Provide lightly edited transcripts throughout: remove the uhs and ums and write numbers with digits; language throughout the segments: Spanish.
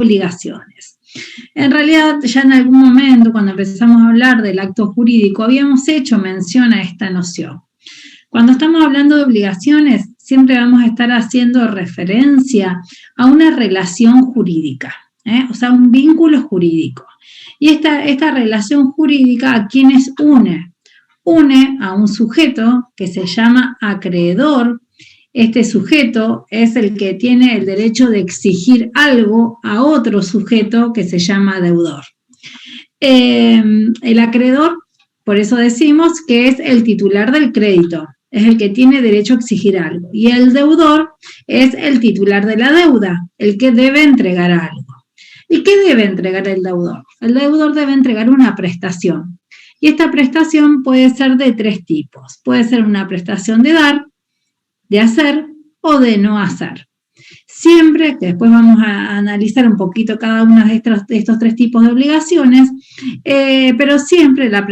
obligaciones. En realidad, ya en algún momento, cuando empezamos a hablar del acto jurídico, habíamos hecho mención a esta noción. Cuando estamos hablando de obligaciones, siempre vamos a estar haciendo referencia a una relación jurídica, o sea, un vínculo jurídico. Y esta relación jurídica, ¿a quiénes une? Une a un sujeto que se llama acreedor. Este sujeto es el que tiene el derecho de exigir algo a otro sujeto que se llama deudor. El acreedor, por eso decimos que es el titular del crédito, es el que tiene derecho a exigir algo. Y el deudor es el titular de la deuda, el que debe entregar algo. ¿Y qué debe entregar el deudor? El deudor debe entregar una prestación. Y esta prestación puede ser de tres tipos. Puede ser una prestación de dar, de hacer o de no hacer. Siempre, que después vamos a analizar un poquito cada uno de estos tres tipos de obligaciones, pero siempre la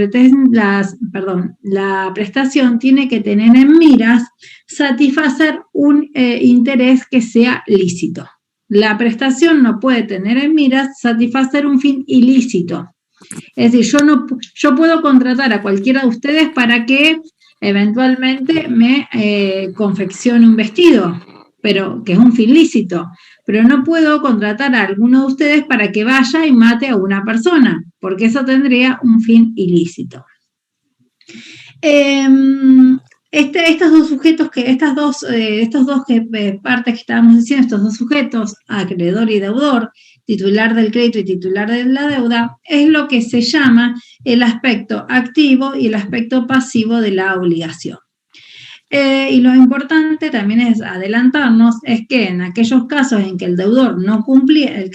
prestación tiene que tener en miras satisfacer un interés que sea lícito. La prestación no puede tener en miras satisfacer un fin ilícito. Es decir, yo puedo contratar a cualquiera de ustedes para que eventualmente me confeccione un vestido, pero que es un fin lícito, pero no puedo contratar a alguno de ustedes para que vaya y mate a una persona, porque eso tendría un fin ilícito. Estos dos sujetos, estas dos partes que estábamos diciendo, estos dos sujetos, acreedor y deudor, titular del crédito y titular de la deuda, es lo que se llama el aspecto activo y el aspecto pasivo de la obligación. Y lo importante también es adelantarnos, es que en aquellos casos en que el deudor no cumpliese,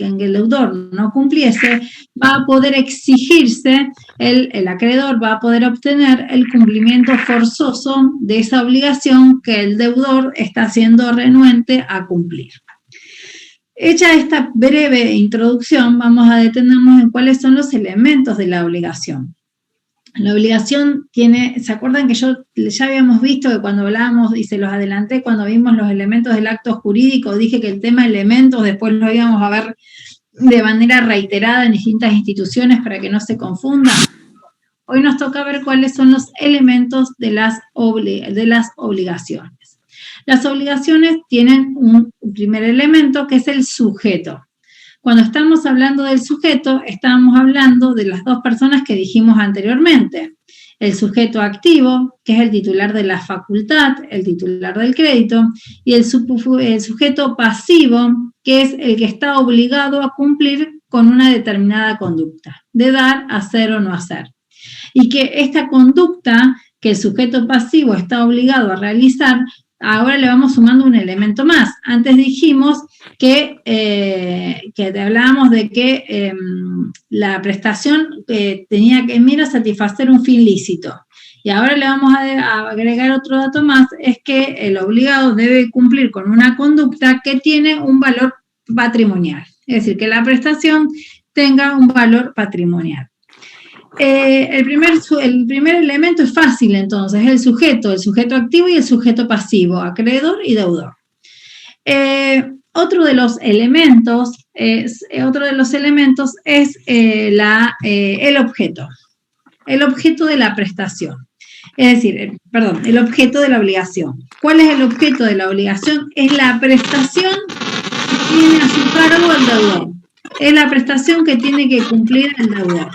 va a poder exigirse, el acreedor va a poder obtener el cumplimiento forzoso de esa obligación que el deudor está siendo renuente a cumplir. Hecha esta breve introducción, vamos a detenernos en cuáles son los elementos de la obligación. La obligación tiene, ¿se acuerdan que ya habíamos visto que cuando hablábamos, y se los adelanté, cuando vimos los elementos del acto jurídico, dije que el tema elementos después lo íbamos a ver de manera reiterada en distintas instituciones para que no se confunda? Hoy nos toca ver cuáles son los elementos de las obligaciones. Las obligaciones tienen un primer elemento que es el sujeto. Cuando estamos hablando del sujeto, estamos hablando de las dos personas que dijimos anteriormente. El sujeto activo, que es el titular de la facultad, el titular del crédito, y el sujeto pasivo, que es el que está obligado a cumplir con una determinada conducta, de dar, hacer o no hacer. Y que esta conducta que el sujeto pasivo está obligado a realizar, ahora le vamos sumando un elemento más. Antes dijimos que hablábamos de que la prestación tenía que en mira satisfacer un fin lícito. Y ahora le vamos a agregar otro dato más, es que el obligado debe cumplir con una conducta que tiene un valor patrimonial. Es decir, que la prestación tenga un valor patrimonial. El primer elemento es fácil, entonces, es el sujeto activo y el sujeto pasivo, acreedor y deudor. Otro de los elementos es el objeto de la prestación. Es decir, el objeto de la obligación. ¿Cuál es el objeto de la obligación? Es la prestación que tiene a su cargo el deudor. Es la prestación que tiene que cumplir el deudor.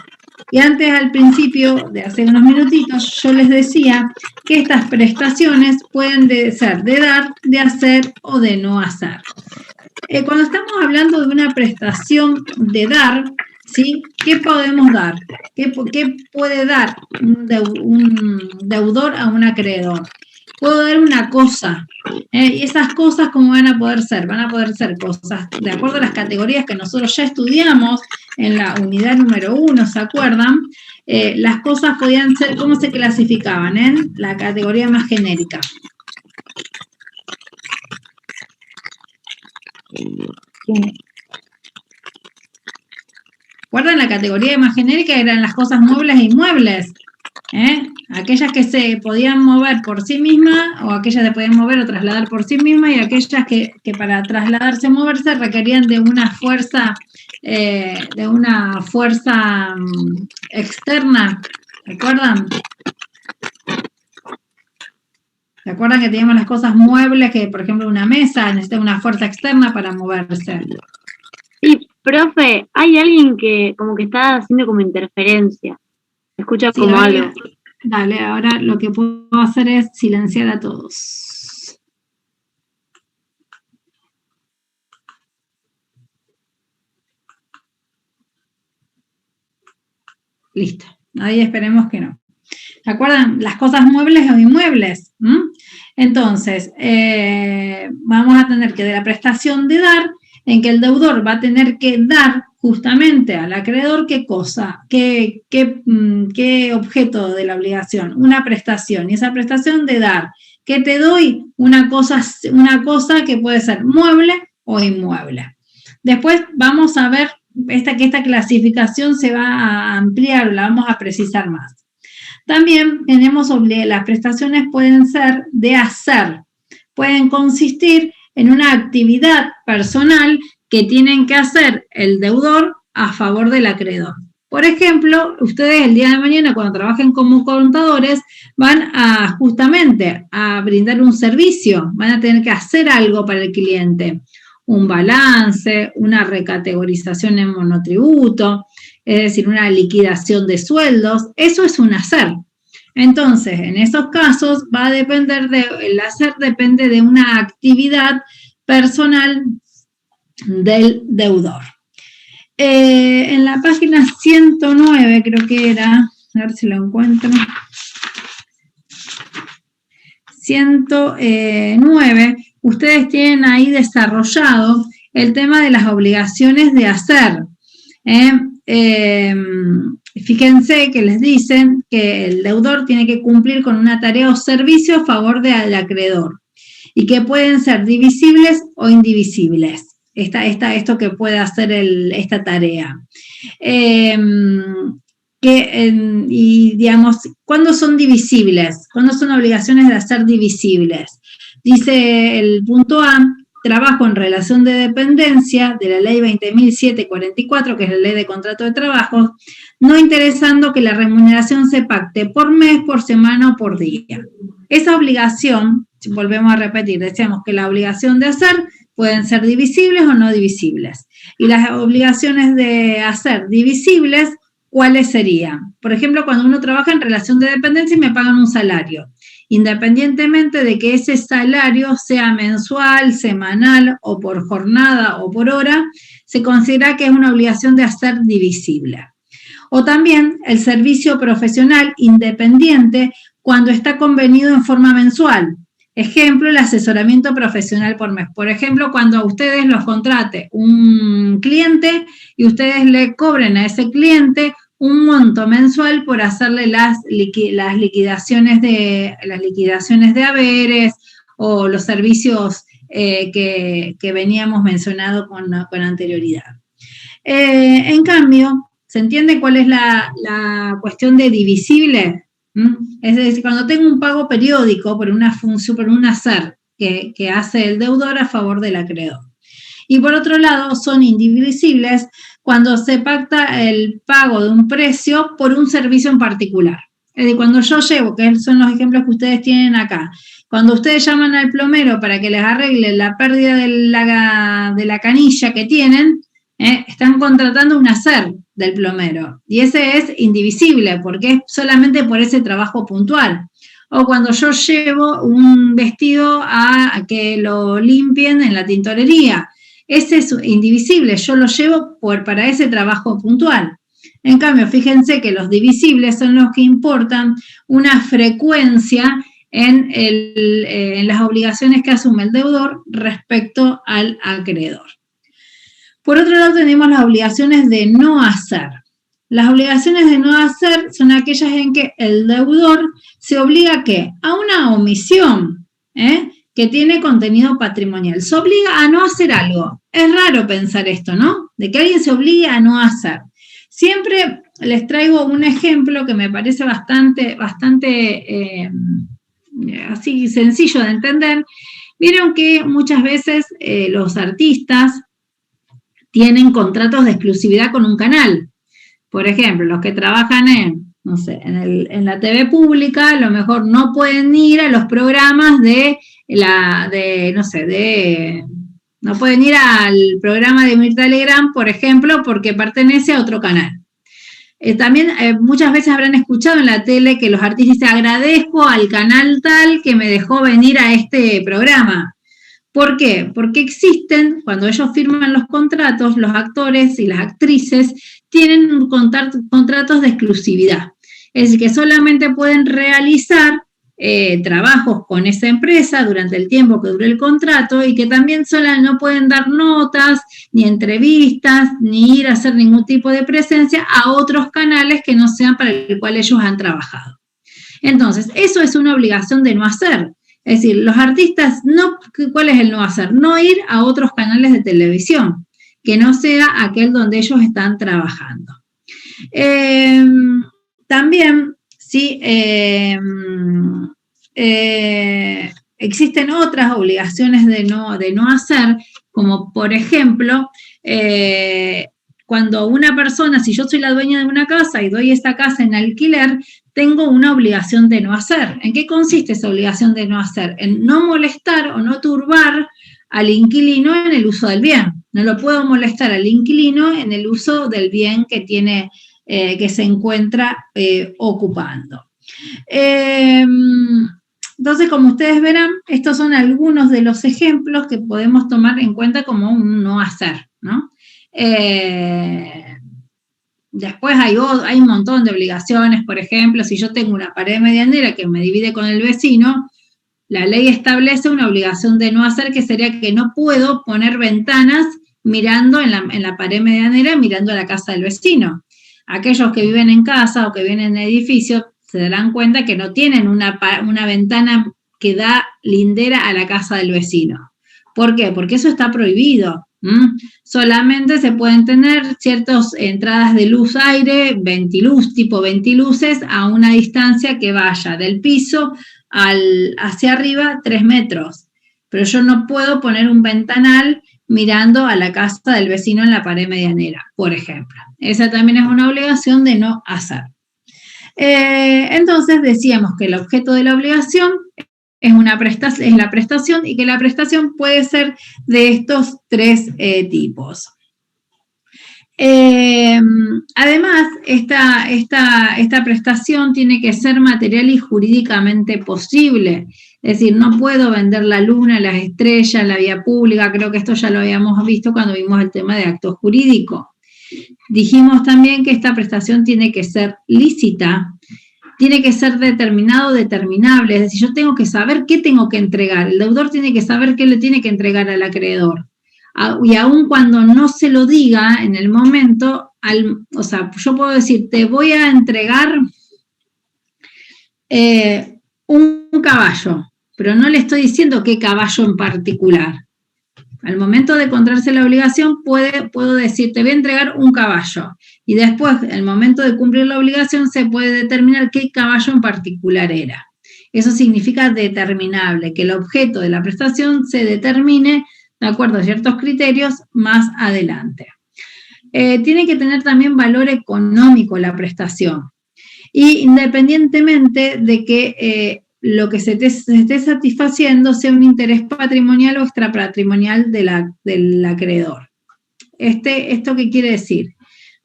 Y antes, al principio, de hace unos minutitos, yo les decía que estas prestaciones pueden ser de dar, de hacer o de no hacer. Cuando estamos hablando de una prestación de dar, ¿sí? ¿Qué podemos dar? ¿Qué puede dar un deudor a un acreedor? Puedo dar una cosa, y esas cosas, ¿cómo van a poder ser? Van a poder ser cosas, de acuerdo a las categorías que nosotros ya estudiamos en la unidad número 1, ¿se acuerdan? Las cosas podían ser, ¿cómo se clasificaban? En la categoría más genérica. ¿Recuerdan? La categoría más genérica eran las cosas muebles e inmuebles. Aquellas que se podían mover por sí mismas, o aquellas que se podían mover o trasladar por sí mismas, y aquellas que para trasladarse o moverse requerían de una fuerza de una fuerza externa, ¿recuerdan? ¿Se acuerdan que teníamos las cosas muebles, que por ejemplo una mesa necesita una fuerza externa para moverse? Sí, profe, hay alguien que como que está haciendo como interferencia. Se escucha Sí, como ahora, algo. dale, ahora lo que puedo hacer es silenciar a todos. Listo, ahí esperemos que no. ¿Se acuerdan? Las cosas muebles o inmuebles. Entonces, vamos a tener que de la prestación de dar, en que el deudor va a tener que dar justamente al acreedor qué cosa, qué objeto de la obligación, una prestación. Y esa prestación de dar, ¿qué te doy? Una cosa que puede ser mueble o inmueble. Después vamos a ver que esta clasificación se va a ampliar, la vamos a precisar más. También tenemos las prestaciones pueden ser de hacer, pueden consistir en una actividad personal que tienen que hacer el deudor a favor del acreedor. Por ejemplo, ustedes el día de mañana cuando trabajen como contadores van a justamente a brindar un servicio, van a tener que hacer algo para el cliente, un balance, una recategorización en monotributo, es decir, una liquidación de sueldos, eso es un hacer. Entonces, en esos casos va a depender el hacer depende de una actividad personal del deudor. En la página 109 creo que era, a ver si lo encuentro, 109, ustedes tienen ahí desarrollado el tema de las obligaciones de hacer. Fíjense que les dicen que el deudor tiene que cumplir con una tarea o servicio a favor del acreedor y que pueden ser divisibles o indivisibles. Esto que puede hacer esta tarea. Y digamos, ¿cuándo son divisibles? ¿Cuándo son obligaciones de hacer divisibles? Dice el punto A, trabajo en relación de dependencia de la ley 20.744, que es la ley de contrato de trabajo, no interesando que la remuneración se pacte por mes, por semana o por día. Esa obligación, volvemos a repetir, decíamos que la obligación de hacer pueden ser divisibles o no divisibles. Y las obligaciones de hacer divisibles, ¿cuáles serían? Por ejemplo, cuando uno trabaja en relación de dependencia y me pagan un salario, independientemente de que ese salario sea mensual, semanal o por jornada o por hora, se considera que es una obligación de hacer divisible. O también el servicio profesional independiente cuando está convenido en forma mensual. Ejemplo, el asesoramiento profesional por mes. Por ejemplo, cuando a ustedes los contrate un cliente y ustedes le cobren a ese cliente un monto mensual por hacerle las liquidaciones de haberes o los servicios que veníamos mencionando con anterioridad. En cambio, ¿se entiende cuál es la cuestión de divisible? Es decir, cuando tengo un pago periódico por una función, por un hacer que hace el deudor a favor del acreedor. Y por otro lado, son indivisibles cuando se pacta el pago de un precio por un servicio en particular. Es decir, cuando yo llevo, que son los ejemplos que ustedes tienen acá, cuando ustedes llaman al plomero para que les arregle la pérdida de la canilla que tienen, están contratando un hacer del plomero. Y ese es indivisible, porque es solamente por ese trabajo puntual. O cuando yo llevo un vestido a que lo limpien en la tintorería. Ese es indivisible, yo lo llevo para ese trabajo puntual. En cambio, fíjense que los divisibles son los que importan una frecuencia en las obligaciones que asume el deudor respecto al acreedor. Por otro lado, tenemos las obligaciones de no hacer. Las obligaciones de no hacer son aquellas en que el deudor se obliga ¿a qué? A una omisión, que tiene contenido patrimonial. Se obliga a no hacer algo. Es raro pensar esto, ¿no? De que alguien se obligue a no hacer. Siempre les traigo un ejemplo que me parece bastante así sencillo de entender. Vieron que muchas veces los artistas tienen contratos de exclusividad con un canal. Por ejemplo, los que trabajan no sé, en la TV pública, a lo mejor no pueden ir a los programas no pueden ir al programa de Mirta Legrand, por ejemplo, porque pertenece a otro canal. También muchas veces habrán escuchado en la tele que los artistas dicen, agradezco al canal tal que me dejó venir a este programa. ¿Por qué? Porque existen, cuando ellos firman los contratos, los actores y las actrices tienen contratos de exclusividad. Es decir, que solamente pueden realizar trabajos con esa empresa durante el tiempo que dure el contrato y que también no pueden dar notas, ni entrevistas, ni ir a hacer ningún tipo de presencia a otros canales que no sean para el cual ellos han trabajado. Entonces, eso es una obligación de no hacer. Es decir, los artistas, ¿cuál es el no hacer? No ir a otros canales de televisión, que no sea aquel donde ellos están trabajando. También, sí, existen otras obligaciones de no hacer, como por ejemplo, cuando una persona, si yo soy la dueña de una casa y doy esta casa en alquiler, tengo una obligación de no hacer. ¿En qué consiste esa obligación de no hacer? En no molestar o no turbar al inquilino en el uso del bien. No lo puedo molestar al inquilino en el uso del bien que tiene, que se encuentra ocupando. Entonces, como ustedes verán, estos son algunos de los ejemplos que podemos tomar en cuenta como un no hacer, ¿no? Después hay un montón de obligaciones, por ejemplo, si yo tengo una pared medianera que me divide con el vecino, la ley establece una obligación de no hacer, que sería que no puedo poner ventanas mirando en la pared medianera, mirando a la casa del vecino. Aquellos que viven en casa o que viven en edificios se darán cuenta que no tienen una ventana que da lindera a la casa del vecino. ¿Por qué? Porque eso está prohibido. Solamente se pueden tener ciertas entradas de luz-aire, tipo ventiluces, a una distancia que vaya del piso hacia arriba 3 metros. Pero yo no puedo poner un ventanal mirando a la casa del vecino en la pared medianera, por ejemplo. Esa también es una obligación de no hacer. Entonces decíamos que el objeto de la obligación es la prestación, y que la prestación puede ser de estos 3 tipos. Además, esta prestación tiene que ser material y jurídicamente posible. Es decir, no puedo vender la luna, las estrellas, la vía pública. Creo que esto ya lo habíamos visto cuando vimos el tema de acto jurídico. Dijimos también que esta prestación tiene que ser lícita, tiene que ser determinable, es decir, yo tengo que saber qué tengo que entregar, el deudor tiene que saber qué le tiene que entregar al acreedor. Y aun cuando no se lo diga en el momento, yo puedo decir, te voy a entregar un caballo, pero no le estoy diciendo qué caballo en particular. Al momento de encontrarse la obligación, puedo decir, te voy a entregar un caballo. Y después, al momento de cumplir la obligación, se puede determinar qué caballo en particular era. Eso significa determinable, que el objeto de la prestación se determine de acuerdo a ciertos criterios más adelante. Tiene que tener también valor económico la prestación. Y independientemente de que lo que se esté satisfaciendo sea un interés patrimonial o extrapatrimonial del acreedor. ¿Esto qué quiere decir?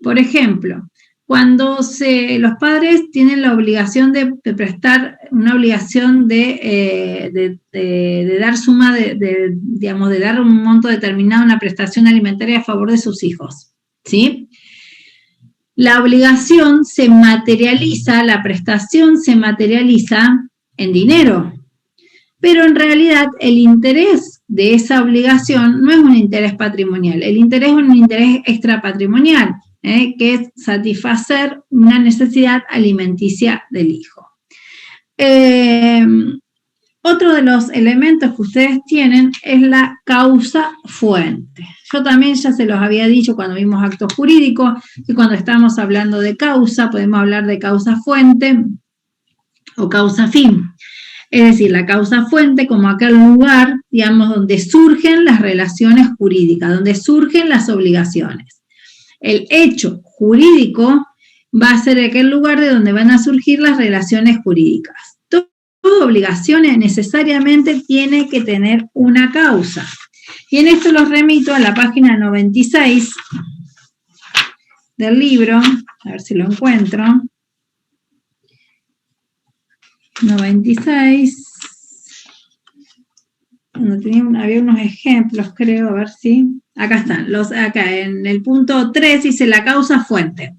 Por ejemplo, cuando los padres tienen la obligación de prestar, una obligación de dar suma, de dar un monto determinado, una prestación alimentaria a favor de sus hijos, ¿sí? La obligación se materializa, la prestación se materializa en dinero, pero en realidad el interés de esa obligación no es un interés patrimonial, el interés es un interés extrapatrimonial, que es satisfacer una necesidad alimenticia del hijo. Otro de los elementos que ustedes tienen es la causa fuente. Yo también ya se los había dicho cuando vimos actos jurídicos, que cuando estamos hablando de causa, podemos hablar de causa fuente o causa fin. Es decir, la causa fuente como aquel lugar, digamos, donde surgen las relaciones jurídicas, donde surgen las obligaciones. El hecho jurídico va a ser aquel lugar de donde van a surgir las relaciones jurídicas. Toda obligación necesariamente tiene que tener una causa. Y en esto los remito a la página 96 del libro, a ver si lo encuentro. 96. Había unos ejemplos, creo, a ver si. Acá están. Acá en el punto 3 dice la causa fuente.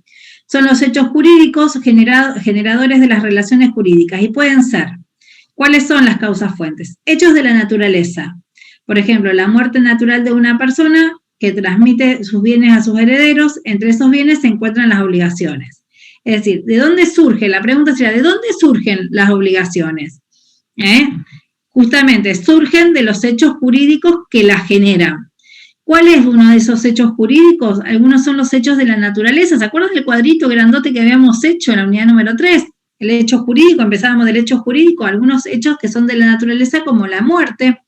Son los hechos jurídicos generadores de las relaciones jurídicas y pueden ser. ¿Cuáles son las causas fuentes? Hechos de la naturaleza. Por ejemplo, la muerte natural de una persona que transmite sus bienes a sus herederos. Entre esos bienes se encuentran las obligaciones. Es decir, ¿de dónde surge? La pregunta sería, ¿de dónde surgen las obligaciones? Justamente surgen de los hechos jurídicos que las generan. ¿Cuál es uno de esos hechos jurídicos? Algunos son los hechos de la naturaleza. ¿Se acuerdan del cuadrito grandote que habíamos hecho en la unidad número 3? El hecho jurídico, empezábamos del hecho jurídico, algunos hechos que son de la naturaleza como la muerte,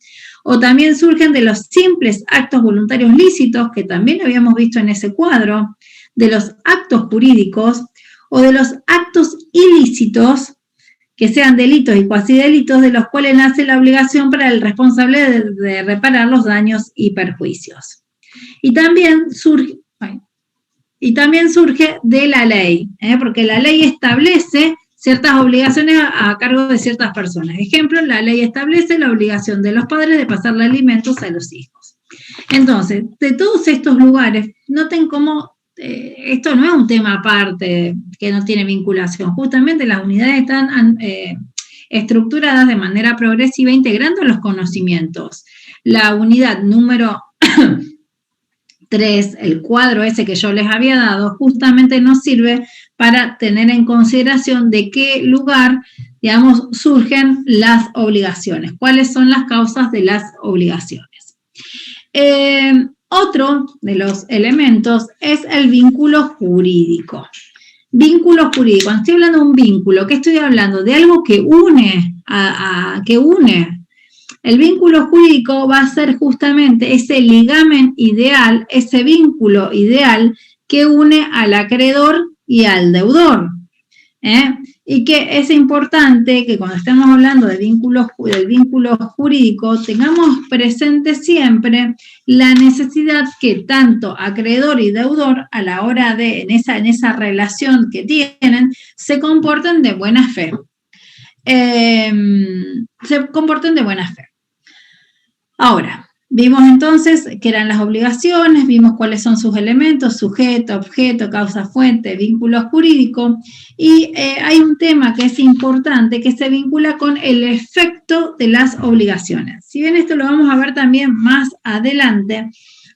o también surgen de los simples actos voluntarios lícitos, que también habíamos visto en ese cuadro, de los actos jurídicos, o de los actos ilícitos, que sean delitos y cuasi delitos, de los cuales nace la obligación para el responsable de reparar los daños y perjuicios. Y también surge de la ley, porque la ley establece ciertas obligaciones a cargo de ciertas personas. Ejemplo, la ley establece la obligación de los padres de pasarle alimentos a los hijos. Entonces, de todos estos lugares, noten cómo esto no es un tema aparte que no tiene vinculación. Justamente las unidades están estructuradas de manera progresiva, integrando los conocimientos. La unidad número 3, el cuadro ese que yo les había dado, justamente nos sirve para tener en consideración de qué lugar, digamos, surgen las obligaciones, cuáles son las causas de las obligaciones. Otro de los elementos es el vínculo jurídico. Vínculo jurídico. Cuando estoy hablando de un vínculo, ¿qué estoy hablando? De algo que une, que une. El vínculo jurídico va a ser justamente ese ligamen ideal, ese vínculo ideal que une al acreedor y al deudor. Y que es importante que cuando estemos hablando del vínculo jurídico tengamos presente siempre la necesidad que tanto acreedor y deudor a la hora de, en esa relación que tienen, se comporten de buena fe. Ahora, vimos entonces qué eran las obligaciones, vimos cuáles son sus elementos, sujeto, objeto, causa fuente, vínculo jurídico, y hay un tema que es importante que se vincula con el efecto de las obligaciones. Si bien esto lo vamos a ver también más adelante,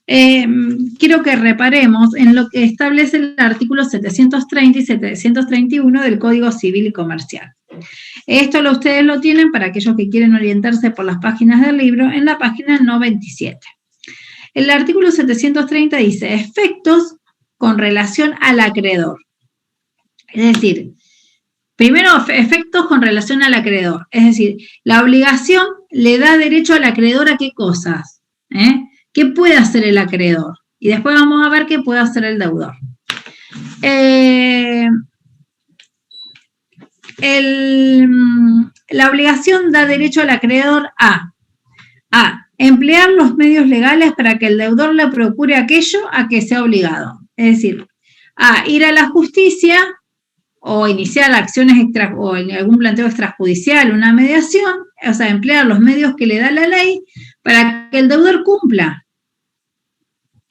quiero que reparemos en lo que establece el artículo 730 y 731 del Código Civil y Comercial. Esto ustedes lo tienen para aquellos que quieren orientarse por las páginas del libro en la página 97. El artículo 730 dice efectos con relación al acreedor. Es decir, primero efectos con relación al acreedor. Es decir, la obligación le da derecho al acreedor a qué cosas. ¿Qué puede hacer el acreedor? Y después vamos a ver qué puede hacer el deudor. La obligación da derecho al acreedor a emplear los medios legales para que el deudor le procure aquello a que sea obligado. Es decir, a ir a la justicia o iniciar acciones o en algún planteo extrajudicial, una mediación, o sea, emplear los medios que le da la ley para que el deudor cumpla.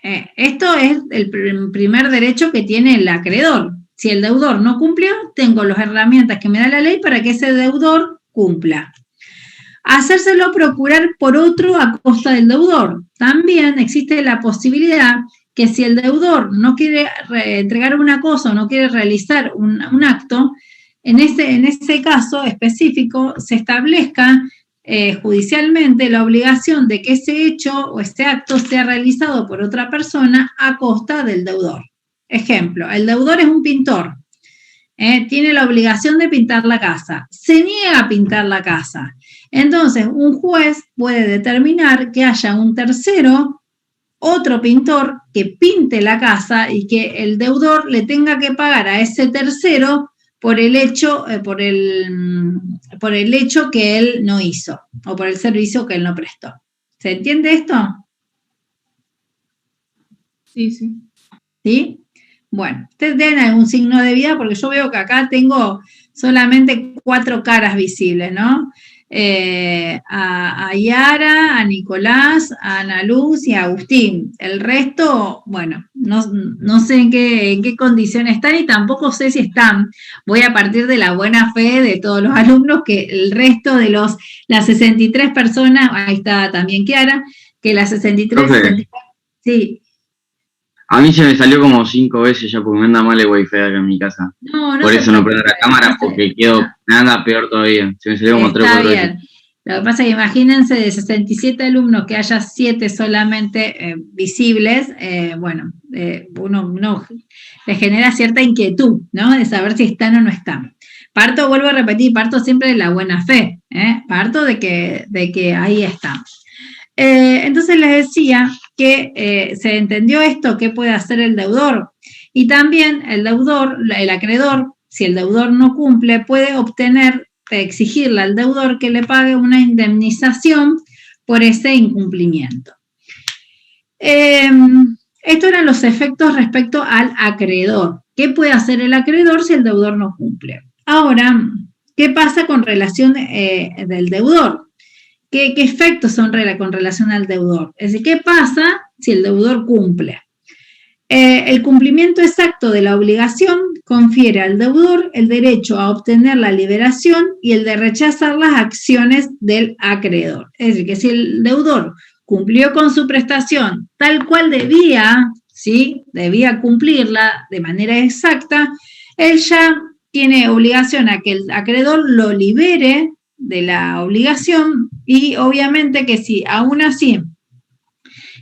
Esto es el primer derecho que tiene el acreedor. Si el deudor no cumplió, tengo las herramientas que me da la ley para que ese deudor cumpla. Hacérselo procurar por otro a costa del deudor. También existe la posibilidad que si el deudor no quiere entregar una cosa o no quiere realizar un acto, en ese caso específico se establezca judicialmente la obligación de que ese hecho o ese acto sea realizado por otra persona a costa del deudor. Ejemplo, el deudor es un pintor. tiene la obligación de pintar la casa, se niega a pintar la casa. Entonces, un juez puede determinar que haya un tercero, otro pintor, que pinte la casa y que el deudor le tenga que pagar a ese tercero por el hecho que él no hizo o por el servicio que él no prestó. ¿Se entiende esto? Sí, sí. ¿Sí? Bueno, ustedes den algún signo de vida porque yo veo que acá tengo solamente 4 caras visibles, ¿no? A Yara, a Nicolás, a Ana Luz y a Agustín. El resto, bueno, no sé en qué condiciones están y tampoco sé si están. Voy a partir de la buena fe de todos los alumnos que el resto de las 63 personas, ahí está también Kiara, que las 63, Profe, 64, sí. a mí se me salió como 5 veces ya porque me anda mal el wifi acá en mi casa. No Por eso no preocupe, prendo la cámara porque quedo, me anda peor todavía. Se me salió como 3 o 4 veces. bien. Lo que pasa es que imagínense de 67 alumnos que haya 7 solamente visibles, uno le genera cierta inquietud, ¿no? De saber si están o no están. Parto, vuelvo a repetir, parto siempre de la buena fe, parto de que ahí están. Entonces les decía que se entendió esto, qué puede hacer el deudor. Y también el acreedor, si el deudor no cumple, puede exigirle al deudor que le pague una indemnización por ese incumplimiento. Estos eran los efectos respecto al acreedor. ¿Qué puede hacer el acreedor si el deudor no cumple? Ahora, ¿qué pasa con relación del deudor? ¿Qué efectos son con relación al deudor? Es decir, ¿qué pasa si el deudor cumple? El cumplimiento exacto de la obligación confiere al deudor el derecho a obtener la liberación y el de rechazar las acciones del acreedor. Es decir, que si el deudor cumplió con su prestación tal cual debía, ¿sí? Debía cumplirla de manera exacta, él ya tiene obligación a que el acreedor lo libere de la obligación y obviamente que si aún así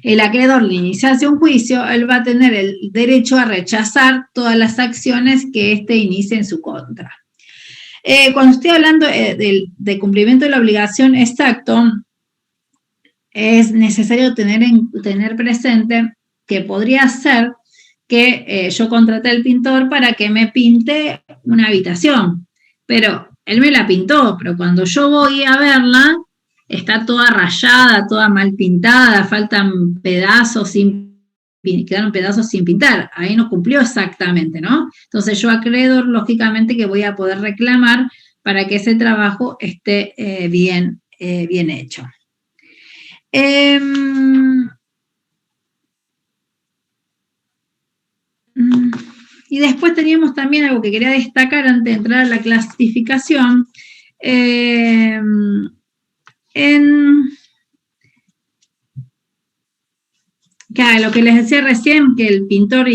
el acreedor le iniciase un juicio, él va a tener el derecho a rechazar todas las acciones que éste inicie en su contra. Cuando estoy hablando de cumplimiento de la obligación exacto, es necesario tener presente que podría ser que yo contraté al pintor para que me pinte una habitación, pero él me la pintó, pero cuando yo voy a verla, está toda rayada, toda mal pintada, faltan pedazos quedaron pedazos sin pintar, ahí no cumplió exactamente, ¿no? Entonces yo acreedor, lógicamente, que voy a poder reclamar para que ese trabajo esté bien hecho. Y después teníamos también algo que quería destacar antes de entrar a la clasificación. Claro, lo que les decía recién, que el pintor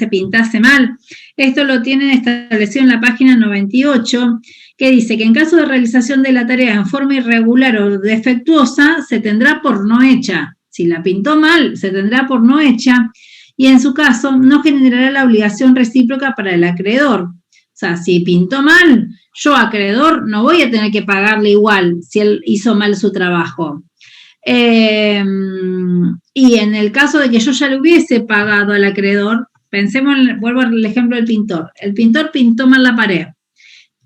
pintase mal, esto lo tienen establecido en la página 98, que dice que en caso de realización de la tarea en forma irregular o defectuosa, se tendrá por no hecha. Si la pintó mal, se tendrá por no hecha, y en su caso no generará la obligación recíproca para el acreedor. O sea, si pintó mal, yo acreedor no voy a tener que pagarle igual si él hizo mal su trabajo. Y en el caso de que yo ya le hubiese pagado al acreedor, vuelvo al ejemplo del pintor. El pintor pintó mal la pared.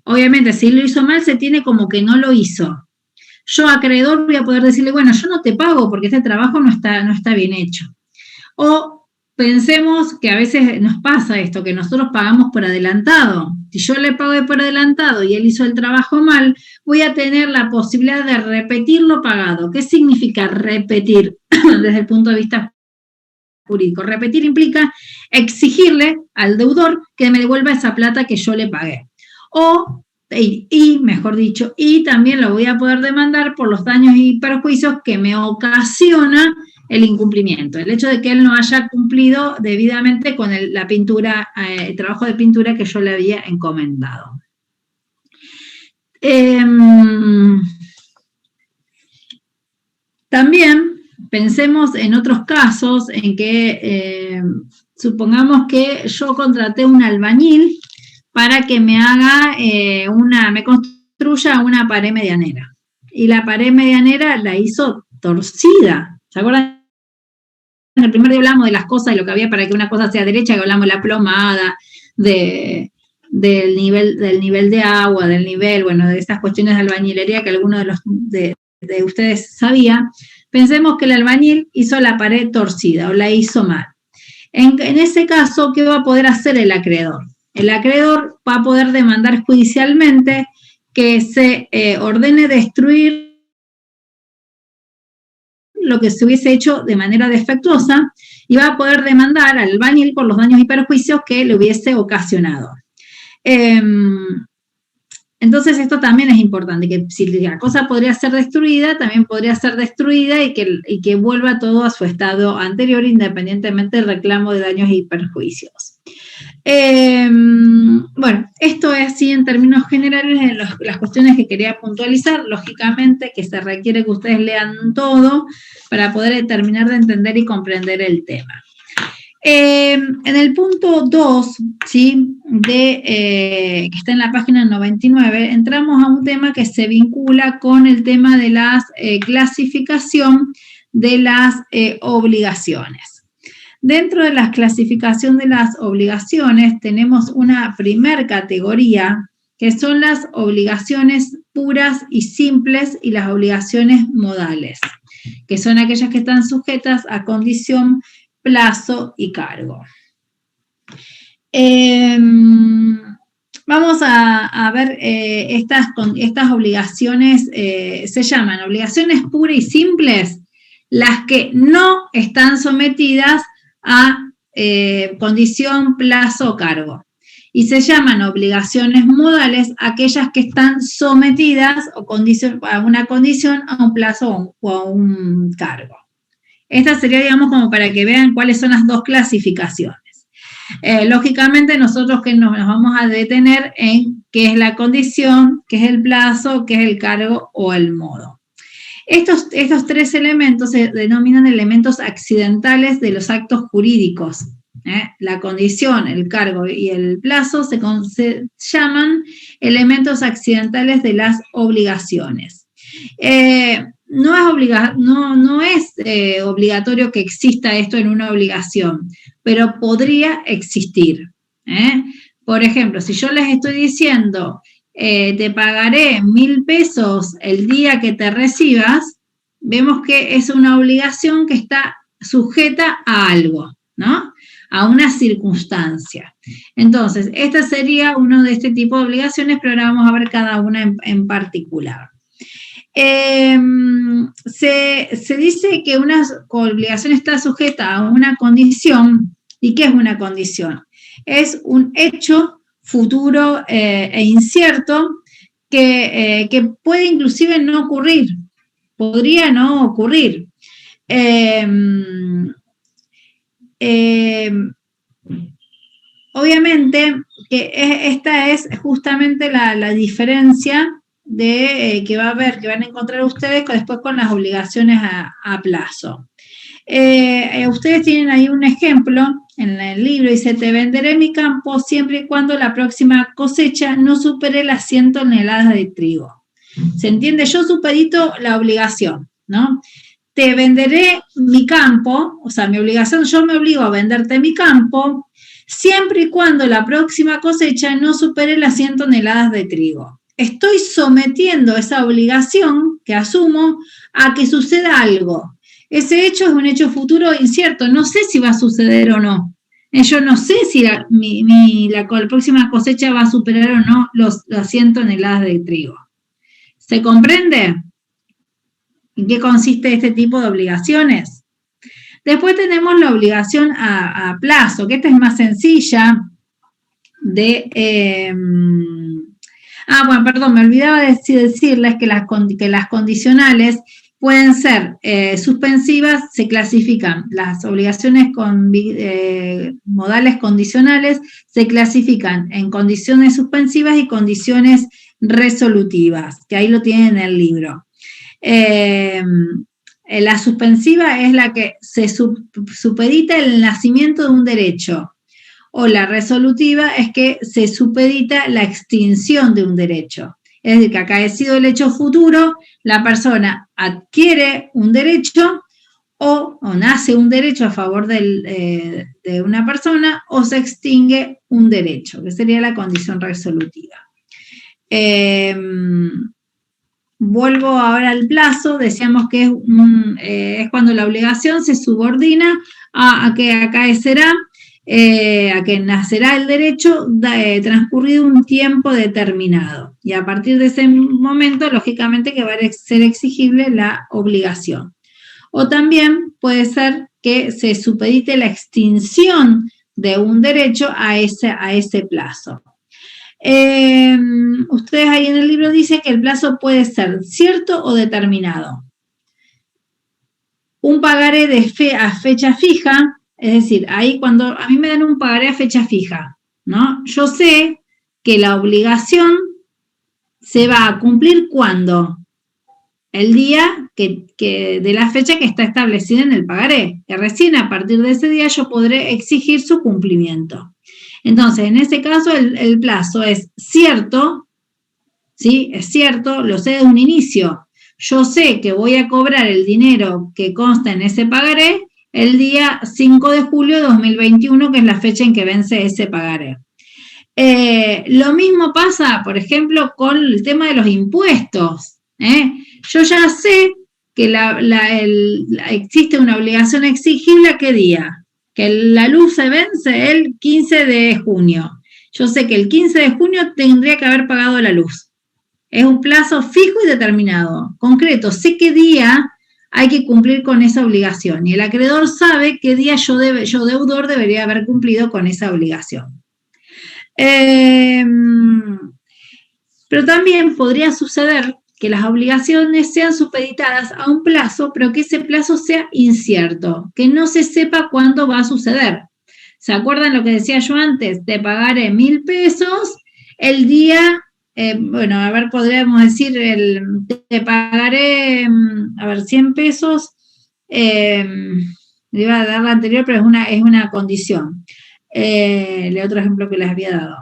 Obviamente, si lo hizo mal, se tiene como que no lo hizo. Yo, acreedor, voy a poder decirle, bueno, yo no te pago porque este trabajo no está bien hecho. O pensemos que a veces nos pasa esto, que nosotros pagamos por adelantado. Si yo le pagué por adelantado y él hizo el trabajo mal, voy a tener la posibilidad de repetir lo pagado. ¿Qué significa repetir desde el punto de vista jurídico? Repetir implica exigirle al deudor que me devuelva esa plata que yo le pagué. Y también lo voy a poder demandar por los daños y perjuicios que me ocasiona el incumplimiento, el hecho de que él no haya cumplido debidamente con la pintura, el trabajo de pintura que yo le había encomendado. También pensemos en otros casos en que supongamos que yo contraté un albañil para que me haga me construya una pared medianera. Y la pared medianera la hizo torcida. ¿Se acuerdan? En el primer día hablamos de las cosas y lo que había para que una cosa sea derecha, que hablamos de la plomada, del nivel de agua, bueno, de estas cuestiones de albañilería que algunos de ustedes sabía. Pensemos que el albañil hizo la pared torcida o la hizo mal. En ese caso, ¿qué va a poder hacer el acreedor? El acreedor va a poder demandar judicialmente que se ordene destruir lo que se hubiese hecho de manera defectuosa y va a poder demandar al albañil por los daños y perjuicios que le hubiese ocasionado. Entonces esto también es importante, que si la cosa podría ser destruida, también podría ser destruida y que vuelva todo a su estado anterior, independientemente del reclamo de daños y perjuicios. Bueno, esto es así en términos generales las cuestiones que quería puntualizar. Lógicamente que se requiere que ustedes lean todo para poder terminar de entender y comprender el tema. En el punto 2, ¿sí? Que está en la página 99, entramos a un tema que se vincula con el tema de la clasificación de las obligaciones. Dentro de la clasificación de las obligaciones tenemos una primer categoría, que son las obligaciones puras y simples y las obligaciones modales, que son aquellas que están sujetas a condición, plazo y cargo. Vamos a ver estas obligaciones, se llaman obligaciones puras y simples, las que no están sometidas a condición, plazo o cargo. Y se llaman obligaciones modales aquellas que están sometidas a una condición, a un plazo o a un cargo. Esta sería, digamos, como para que vean cuáles son las dos clasificaciones. Lógicamente, nosotros que nos vamos a detener en qué es la condición, qué es el plazo, qué es el cargo o el modo. Estos tres elementos se denominan elementos accidentales de los actos jurídicos. La condición, el cargo y el plazo se llaman elementos accidentales de las obligaciones. No es obligatorio que exista esto en una obligación, pero podría existir. Por ejemplo, si yo les estoy diciendo, te pagaré 1.000 pesos el día que te recibas, vemos que es una obligación que está sujeta a algo, ¿no? A una circunstancia. Entonces, esta sería uno de este tipo de obligaciones, pero ahora vamos a ver cada una en particular. Se dice que una obligación está sujeta a una condición. ¿Y qué es una condición? Es un hecho futuro e incierto que puede inclusive no ocurrir, podría no ocurrir. Obviamente que esta es justamente la diferencia que van a encontrar ustedes después con las obligaciones a plazo. Ustedes tienen ahí un ejemplo en el libro, dice, te venderé mi campo siempre y cuando la próxima cosecha no supere las 100 toneladas de trigo. ¿Se entiende? Yo supedito la obligación, ¿no? Te venderé mi campo, o sea, mi obligación, yo me obligo a venderte mi campo siempre y cuando la próxima cosecha no supere las 100 toneladas de trigo. Estoy sometiendo esa obligación que asumo a que suceda algo. Ese hecho es un hecho futuro incierto, no sé si va a suceder o no. Yo no sé si la próxima cosecha va a superar o no las 100 toneladas de trigo. ¿Se comprende? ¿En qué consiste este tipo de obligaciones? Después tenemos la obligación a plazo, que esta es más sencilla bueno, perdón, me olvidaba decirles que las condicionales pueden ser suspensivas, se clasifican. Las obligaciones modales condicionales se clasifican en condiciones suspensivas y condiciones resolutivas, que ahí lo tienen en el libro. La suspensiva es la que se supedita el nacimiento de un derecho o la resolutiva es que se supedita la extinción de un derecho. Es decir, que acaecido el hecho futuro, la persona adquiere un derecho o nace un derecho a favor de una persona o se extingue un derecho, que sería la condición resolutiva. Vuelvo ahora al plazo, decíamos que es cuando la obligación se subordina a que acaecerá, a que nacerá el derecho transcurrido un tiempo determinado. Y a partir de ese momento, lógicamente, que va a ser exigible la obligación. O también puede ser que se supedite la extinción de un derecho a ese plazo. Ustedes ahí en el libro dicen que el plazo puede ser cierto o determinado. Un pagaré a fecha fija, es decir, ahí cuando a mí me dan un pagaré a fecha fija, ¿no? Yo sé que la obligación se va a cumplir ¿cuándo? El día de la fecha que está establecida en el pagaré, que recién a partir de ese día yo podré exigir su cumplimiento. Entonces, en ese caso, el plazo es cierto, ¿sí? Es cierto, lo sé de un inicio. Yo sé que voy a cobrar el dinero que consta en ese pagaré el día 5 de julio de 2021, que es la fecha en que vence ese pagaré. Lo mismo pasa, por ejemplo, con el tema de los impuestos. Yo ya sé que existe una obligación exigible ¿a qué día? Que la luz se vence el 15 de junio. Yo sé que el 15 de junio tendría que haber pagado la luz. Es un plazo fijo y determinado, concreto. Sé qué día hay que cumplir con esa obligación y el acreedor sabe qué día yo deudor debería haber cumplido con esa obligación. Pero también podría suceder que las obligaciones sean supeditadas a un plazo, pero que ese plazo sea incierto, que no se sepa cuándo va a suceder. ¿Se acuerdan lo que decía yo antes? Te pagaré 1.000 pesos el día, bueno, a ver, podríamos decir, te pagaré, 100 pesos, le iba a dar la anterior, pero es una condición. El otro ejemplo que les había dado.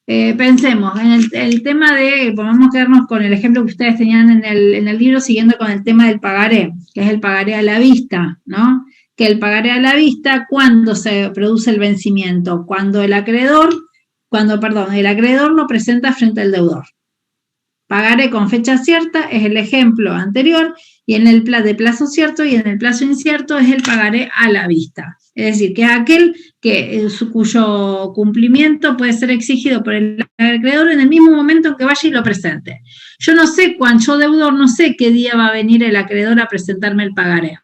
Pensemos en el tema vamos a quedarnos con el ejemplo que ustedes tenían en el libro, siguiendo con el tema del pagaré, que es el pagaré a la vista, ¿no? Que el pagaré a la vista, ¿cuándo se produce el vencimiento? Cuando el acreedor lo presenta frente al deudor. Pagaré con fecha cierta es el ejemplo anterior, y en el de plazo cierto y en el plazo incierto es el pagaré a la vista. Es decir, que es aquel cuyo cumplimiento puede ser exigido por el acreedor en el mismo momento en que vaya y lo presente. Yo deudor, no sé qué día va a venir el acreedor a presentarme el pagaré.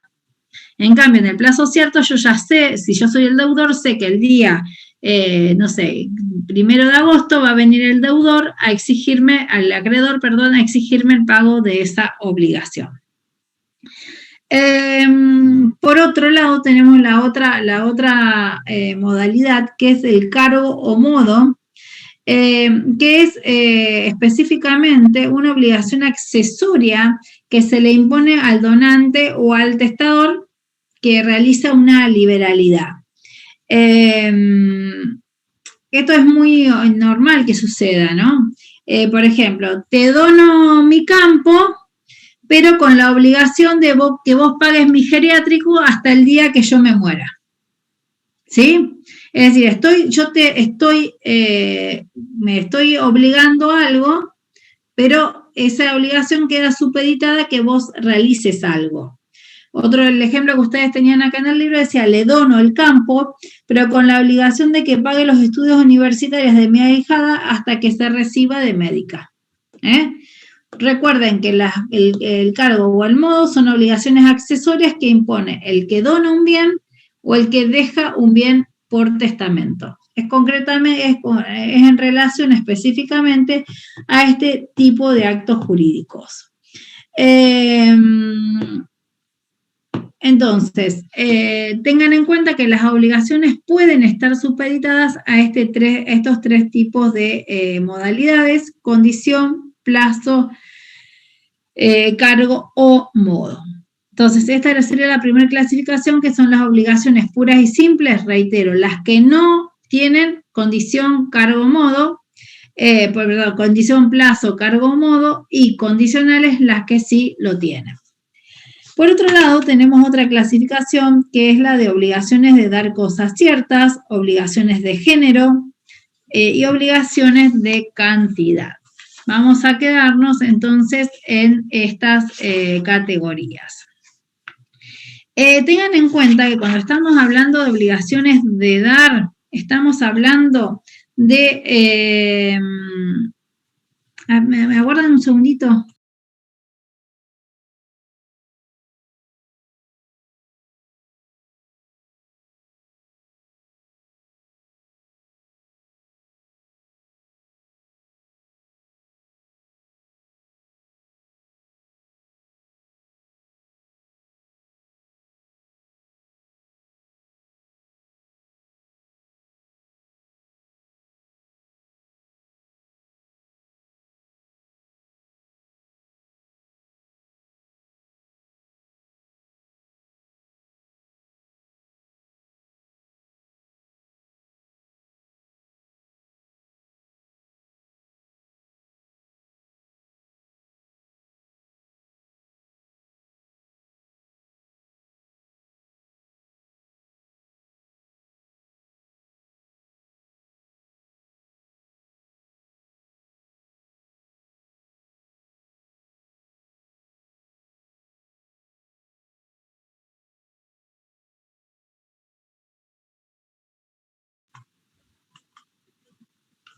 En cambio, en el plazo cierto, yo ya sé, si yo soy el deudor, sé que el día, 1 de agosto va a venir el deudor al acreedor, a exigirme el pago de esa obligación. Por otro lado, tenemos la otra modalidad, que es el cargo o modo, que es específicamente una obligación accesoria que se le impone al donante o al testador que realiza una liberalidad. Esto es muy normal que suceda, ¿no? Por ejemplo, te dono mi campo, pero con la obligación de que vos pagues mi geriátrico hasta el día que yo me muera. ¿Sí? Es decir, me estoy obligando a algo, pero esa obligación queda supeditada a que vos realices algo. El ejemplo que ustedes tenían acá en el libro decía, le dono el campo, pero con la obligación de que pague los estudios universitarios de mi ahijada hasta que se reciba de médica. Recuerden que el cargo o el modo son obligaciones accesorias que impone el que dona un bien o el que deja un bien por testamento. Es en relación específicamente a este tipo de actos jurídicos. Entonces, tengan en cuenta que las obligaciones pueden estar supeditadas a estos tres tipos de modalidades: condición, plazo, cargo o modo. Entonces, esta sería la primera clasificación, que son las obligaciones puras y simples, reitero, las que no tienen condición, cargo, modo, condición, plazo, cargo, modo, y condicionales las que sí lo tienen. Por otro lado, tenemos otra clasificación, que es la de obligaciones de dar cosas ciertas, obligaciones de género y obligaciones de cantidad. Vamos a quedarnos entonces en estas categorías. Tengan en cuenta que cuando estamos hablando de obligaciones de dar, estamos hablando de... ¿me aguardan un segundito?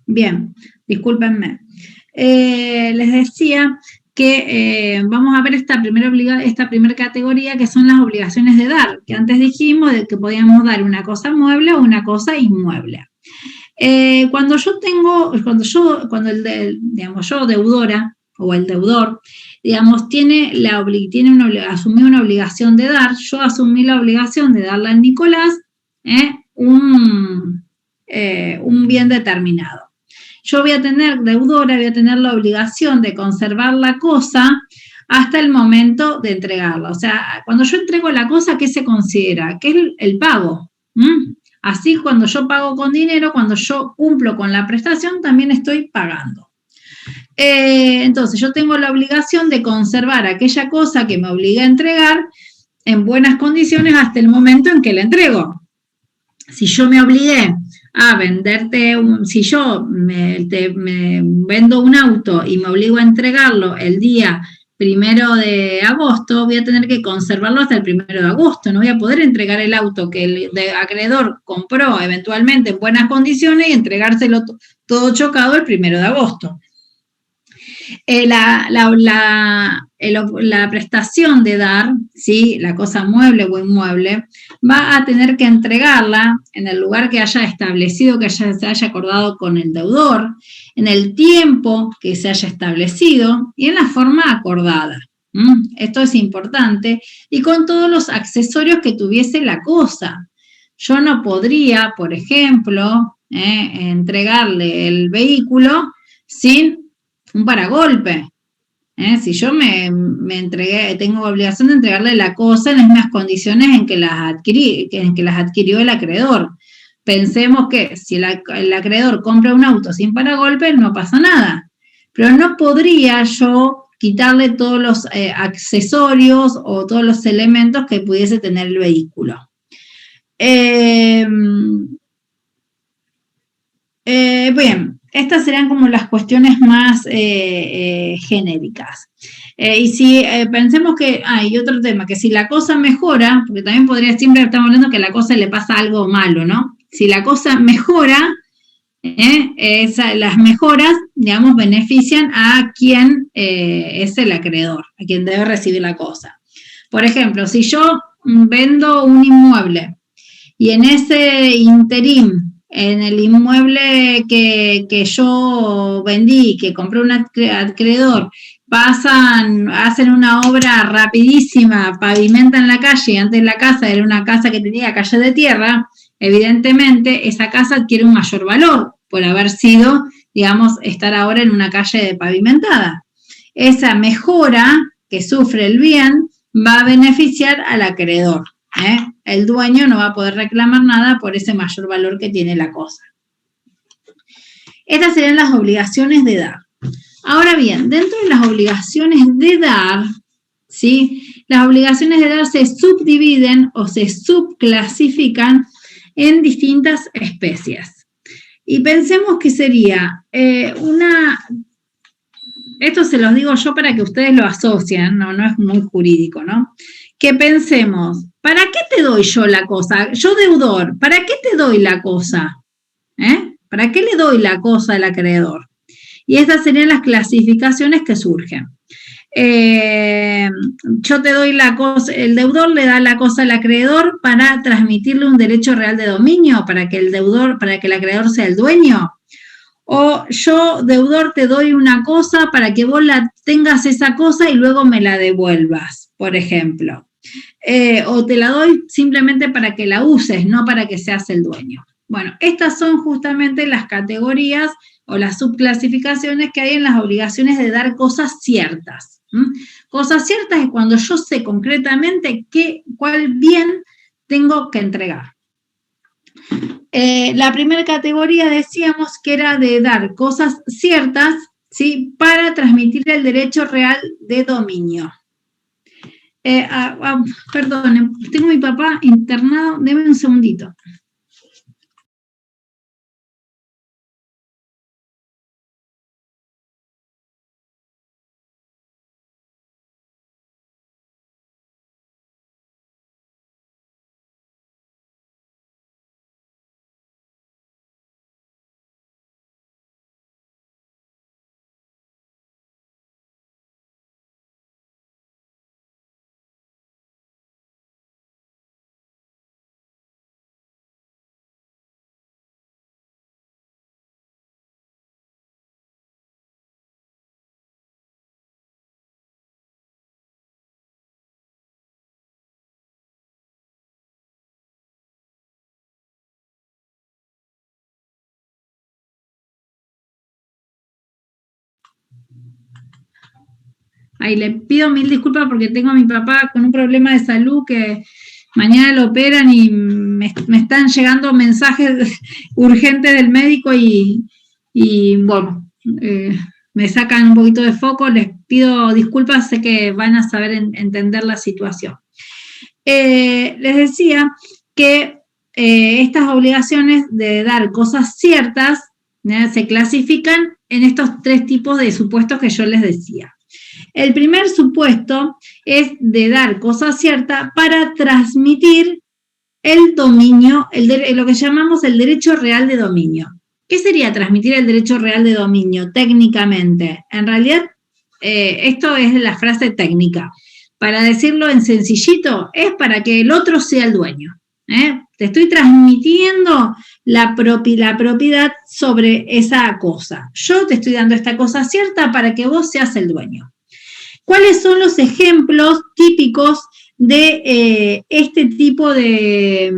Bien, discúlpenme. Les decía que vamos a ver esta primera categoría, que son las obligaciones de dar, que antes dijimos de que podíamos dar una cosa mueble o una cosa inmueble. Cuando yo deudora o el deudor, digamos, asumió una obligación de dar, yo asumí la obligación de darle a Nicolás un bien determinado. Yo deudora, voy a tener la obligación de conservar la cosa hasta el momento de entregarla. O sea, cuando yo entrego la cosa, ¿qué se considera? Que es el pago. Así, cuando yo pago con dinero, cuando yo cumplo con la prestación, también estoy pagando. Entonces, yo tengo la obligación de conservar aquella cosa que me obliga a entregar en buenas condiciones hasta el momento en que la entrego. Si yo me obligué a venderte, si yo me vendo un auto y me obligo a entregarlo el día 1 de agosto, voy a tener que conservarlo hasta el 1 de agosto, no voy a poder entregar el auto que el acreedor compró eventualmente en buenas condiciones y entregárselo todo chocado el 1 de agosto. La prestación de dar, ¿sí? La cosa mueble o inmueble, va a tener que entregarla en el lugar que haya establecido, que se haya acordado con el deudor, en el tiempo que se haya establecido y en la forma acordada. Esto es importante, y con todos los accesorios que tuviese la cosa. Yo no podría, por ejemplo, entregarle el vehículo sin un paragolpe. Si yo me entregué, tengo obligación de entregarle la cosa en las mismas condiciones en que las adquirió el acreedor. Pensemos que si el acreedor compra un auto sin paragolpe, no pasa nada. Pero no podría yo quitarle todos los accesorios o todos los elementos que pudiese tener el vehículo. Bien, estas serían como las cuestiones más genéricas. Y si pensemos que hay otro tema, que si la cosa mejora, porque también siempre estamos hablando que a la cosa le pasa algo malo, ¿no? Si la cosa mejora, las mejoras, digamos, benefician a quien es el acreedor, a quien debe recibir la cosa. Por ejemplo, si yo vendo un inmueble y en ese interín, en el inmueble que yo vendí, que compré un acreedor, hacen una obra rapidísima, pavimentan la calle, y antes la casa era una casa que tenía calle de tierra, evidentemente esa casa adquiere un mayor valor por haber sido, digamos, estar ahora en una calle pavimentada. Esa mejora que sufre el bien va a beneficiar al acreedor. El dueño no va a poder reclamar nada por ese mayor valor que tiene la cosa. Estas serían las obligaciones de dar. Ahora bien, dentro de las obligaciones de dar, ¿sí? Las obligaciones de dar se subdividen o se subclasifican en distintas especies. Y pensemos que sería esto se los digo yo para que ustedes lo asocien, no es muy jurídico, ¿no? Que pensemos, ¿para qué te doy yo la cosa? Yo deudor, ¿para qué te doy la cosa? ¿Para qué le doy la cosa al acreedor? Y estas serían las clasificaciones que surgen. Yo te doy la cosa, el deudor le da la cosa al acreedor para transmitirle un derecho real de dominio, para que el acreedor sea el dueño. O yo, deudor, te doy una cosa para que vos tengas esa cosa y luego me la devuelvas, por ejemplo. O te la doy simplemente para que la uses, no para que seas el dueño. Bueno, estas son justamente las categorías o las subclasificaciones que hay en las obligaciones de dar cosas ciertas. Cosas ciertas es cuando yo sé concretamente cuál bien tengo que entregar. La primera categoría decíamos que era de dar cosas ciertas, ¿sí? Para transmitir el derecho real de dominio. Perdón, tengo a mi papá internado, deme un segundito. Ay, le pido mil disculpas porque tengo a mi papá con un problema de salud que mañana lo operan y me están llegando mensajes urgentes del médico y bueno, me sacan un poquito de foco, les pido disculpas, sé que van a saber entender la situación. Les decía que estas obligaciones de dar cosas ciertas se clasifican en estos tres tipos de supuestos que yo les decía. El primer supuesto es de dar cosa cierta para transmitir el dominio, lo que llamamos el derecho real de dominio. ¿Qué sería transmitir el derecho real de dominio técnicamente? En realidad, esto es la frase técnica. Para decirlo en sencillito, es para que el otro sea el dueño. Te estoy transmitiendo la propiedad sobre esa cosa. Yo te estoy dando esta cosa cierta para que vos seas el dueño. ¿Cuáles son los ejemplos típicos de este tipo de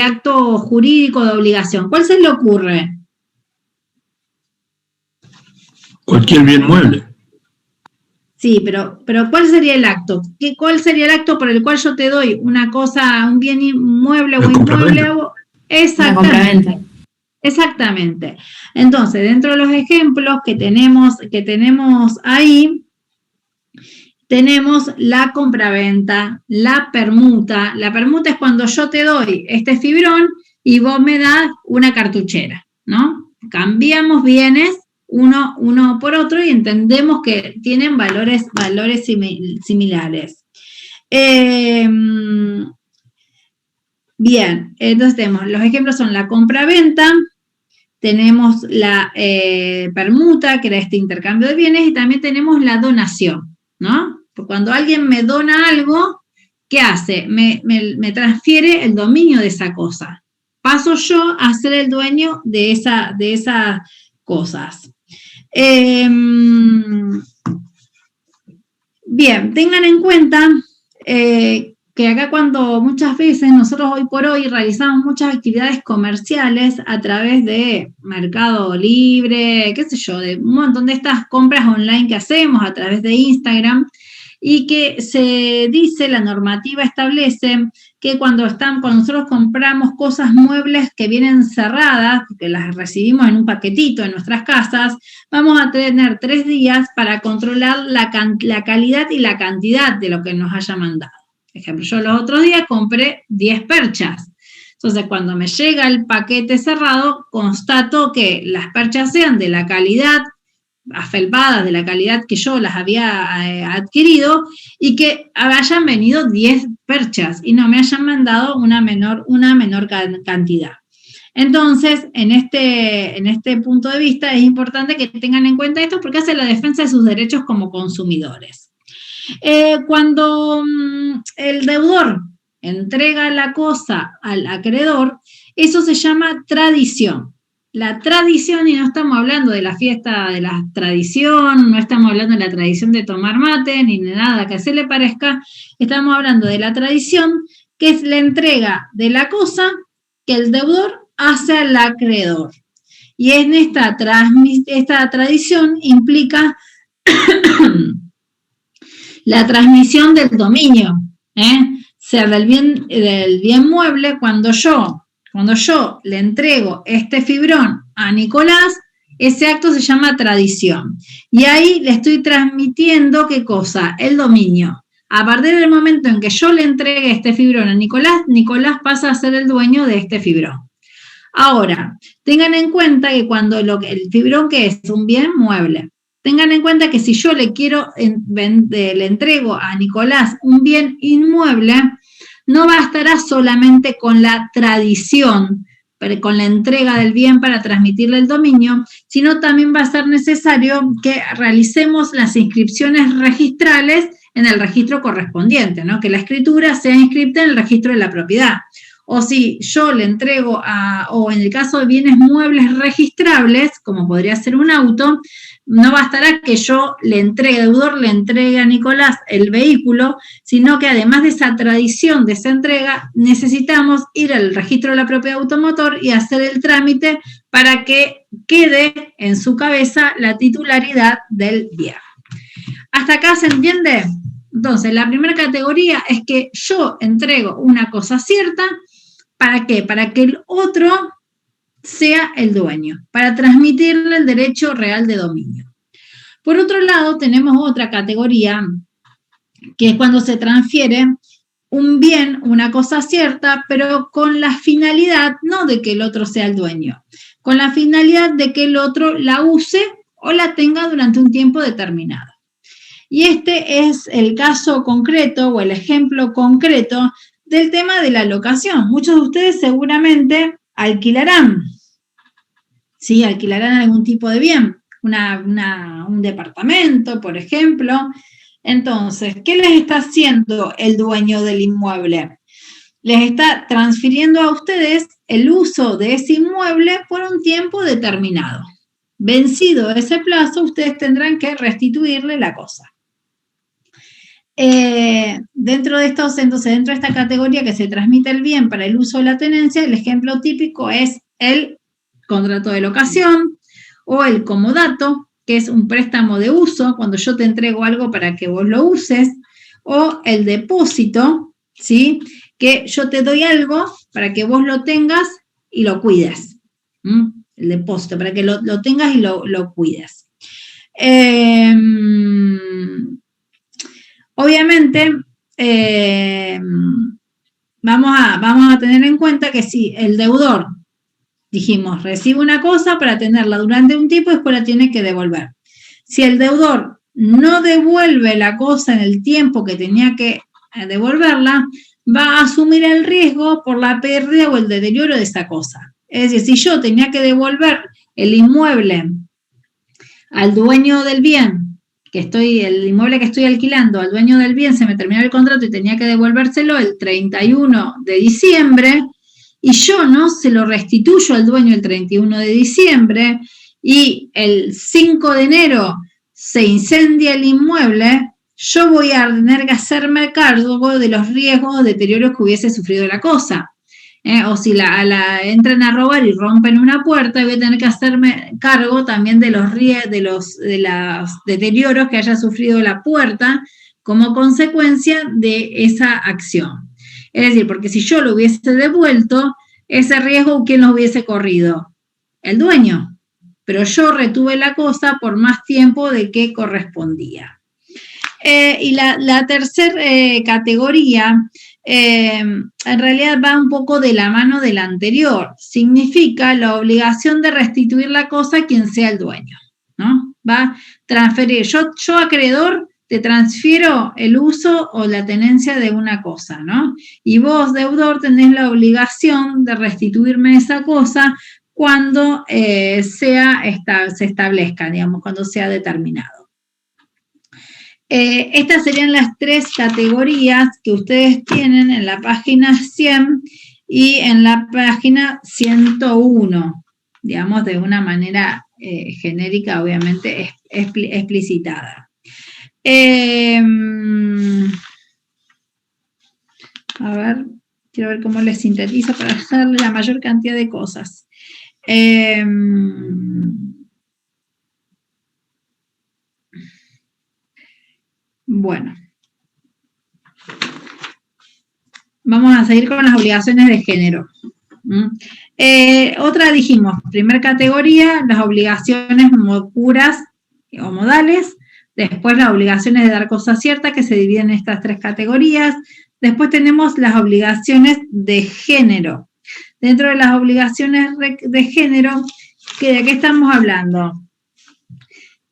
acto jurídico de obligación? ¿Cuál se le ocurre? Cualquier bien mueble. Sí, pero ¿cuál sería el acto? ¿Cuál sería el acto por el cual yo te doy una cosa, un bien inmueble o inmueble? Exactamente. Exactamente. Entonces, dentro de los ejemplos que tenemos ahí, tenemos la compraventa, la permuta. La permuta es cuando yo te doy este fibrón y vos me das una cartuchera, ¿no? Cambiamos bienes uno por otro y entendemos que tienen valores similares. Bien, entonces tenemos, los ejemplos son la compraventa, tenemos la permuta, que era este intercambio de bienes, y también tenemos la donación, ¿no? Porque cuando alguien me dona algo, ¿qué hace? Me transfiere el dominio de esa cosa. Paso yo a ser el dueño de esas cosas. Bien, tengan en cuenta que acá cuando muchas veces nosotros hoy por hoy realizamos muchas actividades comerciales a través de Mercado Libre, qué sé yo, de un montón de estas compras online que hacemos a través de Instagram, y que se dice, la normativa establece que cuando nosotros compramos cosas muebles que vienen cerradas, que las recibimos en un paquetito en nuestras casas, vamos a tener 3 días para controlar la calidad y la cantidad de lo que nos haya mandado. Por ejemplo, yo los otros días compré 10 perchas. Entonces, cuando me llega el paquete cerrado, constato que las perchas sean de la calidad, afelpadas, de la calidad que yo las había adquirido, y que hayan venido 10 perchas y no me hayan mandado una menor cantidad. Entonces, en este punto de vista es importante que tengan en cuenta esto porque hace la defensa de sus derechos como consumidores. Cuando el deudor entrega la cosa al acreedor, eso se llama tradición. La tradición, y no estamos hablando de la fiesta de la tradición, no estamos hablando de la tradición de tomar mate, ni de nada que se le parezca, estamos hablando de la tradición, que es la entrega de la cosa que el deudor hace al acreedor. Y en esta tradición implica la transmisión del dominio, sea del bien mueble. Cuando yo le entrego este fibrón a Nicolás, ese acto se llama tradición. Y ahí le estoy transmitiendo, ¿qué cosa? El dominio. A partir del momento en que yo le entregue este fibrón a Nicolás, Nicolás pasa a ser el dueño de este fibrón. Ahora, tengan en cuenta que cuando el fibrón, ¿qué es? Un bien mueble. Tengan en cuenta que si yo le entrego a Nicolás un bien inmueble, no bastará solamente con la tradición, con la entrega del bien para transmitirle el dominio, sino también va a ser necesario que realicemos las inscripciones registrales en el registro correspondiente, ¿no? Que la escritura sea inscrita en el registro de la propiedad. O si yo le entrego o en el caso de bienes muebles registrables, como podría ser un auto, no bastará que yo deudor le entregue a Nicolás el vehículo, sino que además de esa tradición de esa entrega, necesitamos ir al registro de la propiedad automotor y hacer el trámite para que quede en su cabeza la titularidad del bien. ¿Hasta acá se entiende? Entonces, la primera categoría es que yo entrego una cosa cierta. ¿Para qué? Para que el otro sea el dueño, para transmitirle el derecho real de dominio. Por otro lado, tenemos otra categoría, que es cuando se transfiere un bien, una cosa cierta, pero con la finalidad no de que el otro sea el dueño, con la finalidad de que el otro la use o la tenga durante un tiempo determinado. Y este es el caso concreto o el ejemplo concreto del tema de la locación. Muchos de ustedes seguramente alquilarán, ¿sí? Alquilarán algún tipo de bien, un departamento, por ejemplo. Entonces, ¿qué les está haciendo el dueño del inmueble? Les está transfiriendo a ustedes el uso de ese inmueble por un tiempo determinado. Vencido ese plazo, ustedes tendrán que restituirle la cosa. Dentro de esta categoría que se transmite el bien para el uso de la tenencia, el ejemplo típico es el contrato de locación o el comodato, que es un préstamo de uso, cuando yo te entrego algo para que vos lo uses, o el depósito, ¿sí? Que yo te doy algo para que vos lo tengas y lo cuides. El depósito, para que lo tengas y lo cuides. Obviamente, vamos a tener en cuenta que si el deudor, dijimos, recibe una cosa para tenerla durante un tiempo y después la tiene que devolver. Si el deudor no devuelve la cosa en el tiempo que tenía que devolverla, va a asumir el riesgo por la pérdida o el deterioro de esa cosa. Es decir, si yo tenía que devolver el inmueble al dueño del bien, el inmueble que estoy alquilando, al dueño del bien, se me terminó el contrato y tenía que devolvérselo el 31 de diciembre, y yo no se lo restituyo al dueño el 31 de diciembre, y el 5 de enero se incendia el inmueble, yo voy a tener que hacerme cargo de los riesgos o deterioros que hubiese sufrido la cosa. O si entran a robar y rompen una puerta, voy a tener que hacerme cargo también de los deterioros que haya sufrido la puerta como consecuencia de esa acción. Es decir, porque si yo lo hubiese devuelto, ese riesgo, ¿quién lo hubiese corrido? El dueño. Pero yo retuve la cosa por más tiempo de que correspondía. Y la tercera categoría, en realidad va un poco de la mano de la anterior. Significa la obligación de restituir la cosa a quien sea el dueño, ¿no? Va a transferir. Yo acreedor, te transfiero el uso o la tenencia de una cosa, ¿no? Y vos, deudor, tenés la obligación de restituirme esa cosa cuando se establezca, digamos, cuando sea determinado. Estas serían las 3 categorías que ustedes tienen en la página 100 y en la página 101, digamos, de una manera genérica, obviamente, explicitada. A ver, quiero ver cómo les sintetizo para hacerle la mayor cantidad de cosas. Bueno. Vamos a seguir con las obligaciones de género. Otra dijimos, primer categoría, las obligaciones puras o modales. Después las obligaciones de dar cosa cierta, que se dividen en estas 3 categorías. Después tenemos las obligaciones de género. Dentro de las obligaciones de género, ¿de qué estamos hablando?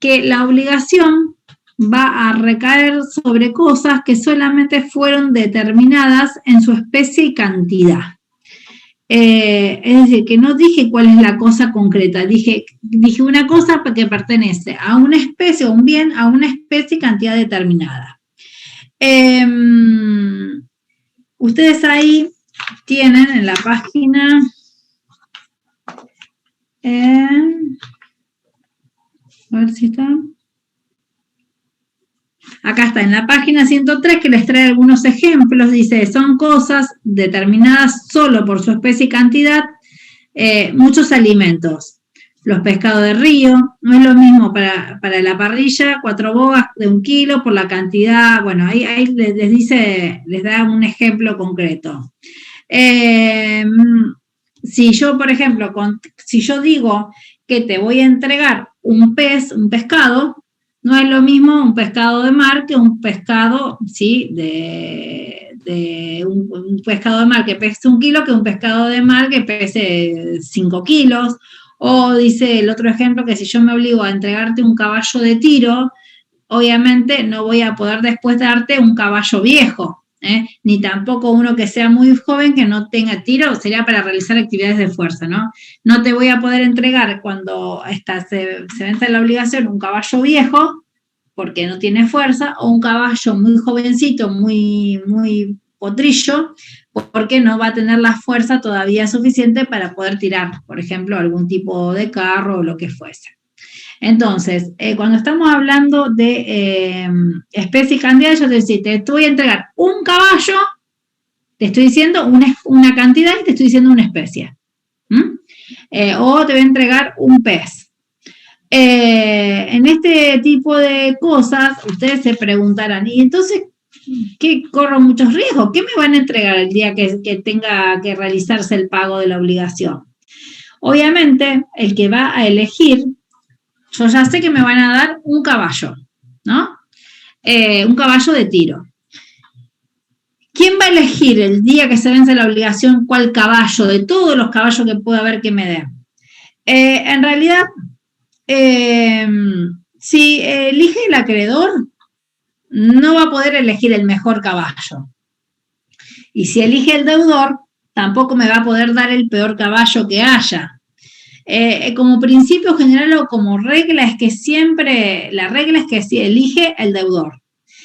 Que la obligación va a recaer sobre cosas que solamente fueron determinadas en su especie y cantidad. Es decir, que no dije cuál es la cosa concreta, dije una cosa que pertenece a una especie o un bien, a una especie y cantidad determinada. Ustedes ahí tienen en la página, a ver si está. Acá está, en la página 103, que les trae algunos ejemplos, dice, son cosas determinadas solo por su especie y cantidad, muchos alimentos. Los pescados de río, no es lo mismo para la parrilla, 4 bogas de 1 kilo por la cantidad, bueno, ahí les dice, les da un ejemplo concreto. Si yo, por ejemplo, si yo digo que te voy a entregar un pescado, no es lo mismo un pescado de mar que un pescado, ¿sí? Un pescado de mar que pese 1 kilo que un pescado de mar que pese 5 kilos. O dice el otro ejemplo que si yo me obligo a entregarte un caballo de tiro, obviamente no voy a poder después darte un caballo viejo, ni tampoco uno que sea muy joven que no tenga tiro, sería para realizar actividades de fuerza, ¿no? No te voy a poder entregar cuando se vence la obligación un caballo viejo, porque no tiene fuerza, o un caballo muy jovencito, muy potrillo, porque no va a tener la fuerza todavía suficiente para poder tirar, por ejemplo, algún tipo de carro o lo que fuese. Entonces, cuando estamos hablando de especie y cantidad, yo te decía, te voy a entregar un caballo, te estoy diciendo una cantidad y te estoy diciendo una especie. O te voy a entregar un pez. En este tipo de cosas, ustedes se preguntarán, ¿y entonces qué corro muchos riesgos? ¿Qué me van a entregar el día que tenga que realizarse el pago de la obligación? Obviamente, el que va a elegir, yo ya sé que me van a dar un caballo, ¿no? Un caballo de tiro. ¿Quién va a elegir el día que se vence la obligación cuál caballo, de todos los caballos que pueda haber que me den? En realidad, si elige el acreedor, no va a poder elegir el mejor caballo. Y si elige el deudor, tampoco me va a poder dar el peor caballo que haya. Como principio general o como regla es que siempre, la regla es que si elige el deudor.